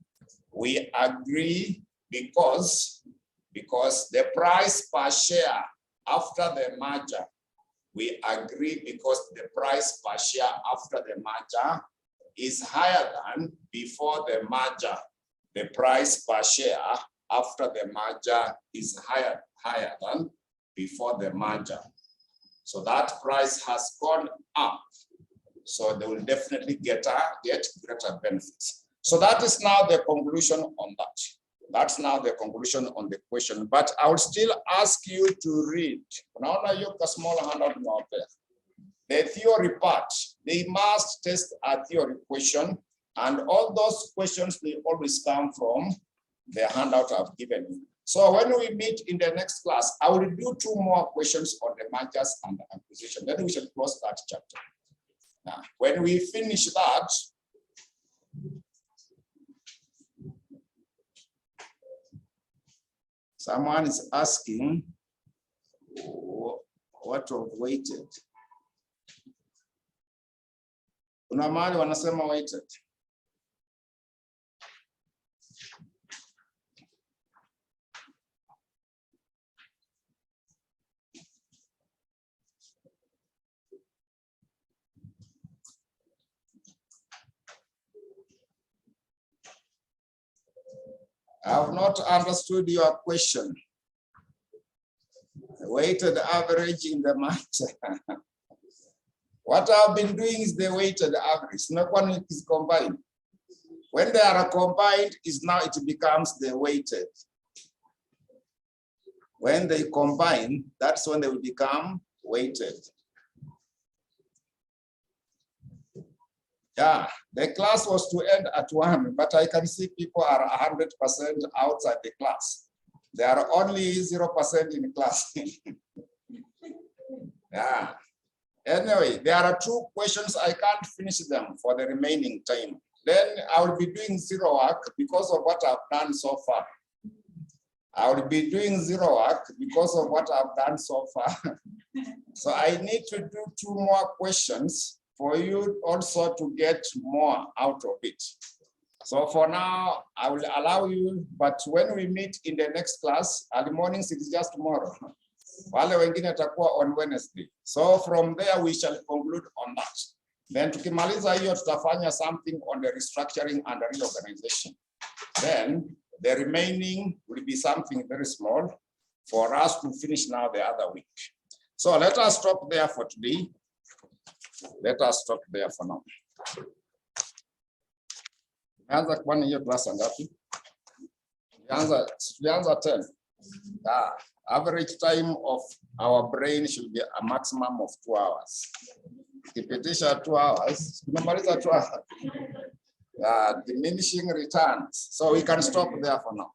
because the price per share after the merger, we agree because the price per share after the merger is higher than before the merger. The price per share after the merger is higher than before the merger. So that price has gone up. So they will definitely get greater benefits. So that is now the conclusion on that. That's now the conclusion on the question. But I will still ask you to read. Now you a small handout out there. The theory part, they must test a theory question. And all those questions, they always come from the handout I've given you. So when we meet in the next class, I will do 2 more questions on the mergers and the acquisition. Then we shall close that chapter. Now, when we finish that, someone is asking what of weighted. Kuna mahali wanasema weighted. I have not understood your question. Weighted average in the matter. What I've been doing is the weighted average. No one is combined. When they are combined, it becomes the weighted. When they combine, that's when they will become weighted. Yeah, the class was to end at 1, but I can see people are 100% outside the class. There are only 0% in class. Yeah. Anyway, there are 2 questions. I can't finish them for the remaining time. Then I will be doing 0 work because of what I've done so far. I will be doing 0 work because of what I've done so far. So I need to do 2 more questions for you also to get more out of it. So for now, I will allow you, but when we meet in the next class, early mornings, it is just tomorrow. Wale wengine atakuwa on Wednesday. So from there, we shall conclude on that. Then tukimaliza hiyo tutafanya something on the restructuring and the reorganization. Then the remaining will be something very small for us to finish now the other week. So let us stop there for today. Let us stop there for now. Anza kwani hiyo class ngapi? Tulianza 10. Average time of our brain should be a maximum of 2 hours. Kipitisha 2 hours, tunamaliza 2 hours. Diminishing returns. So we can stop there for now.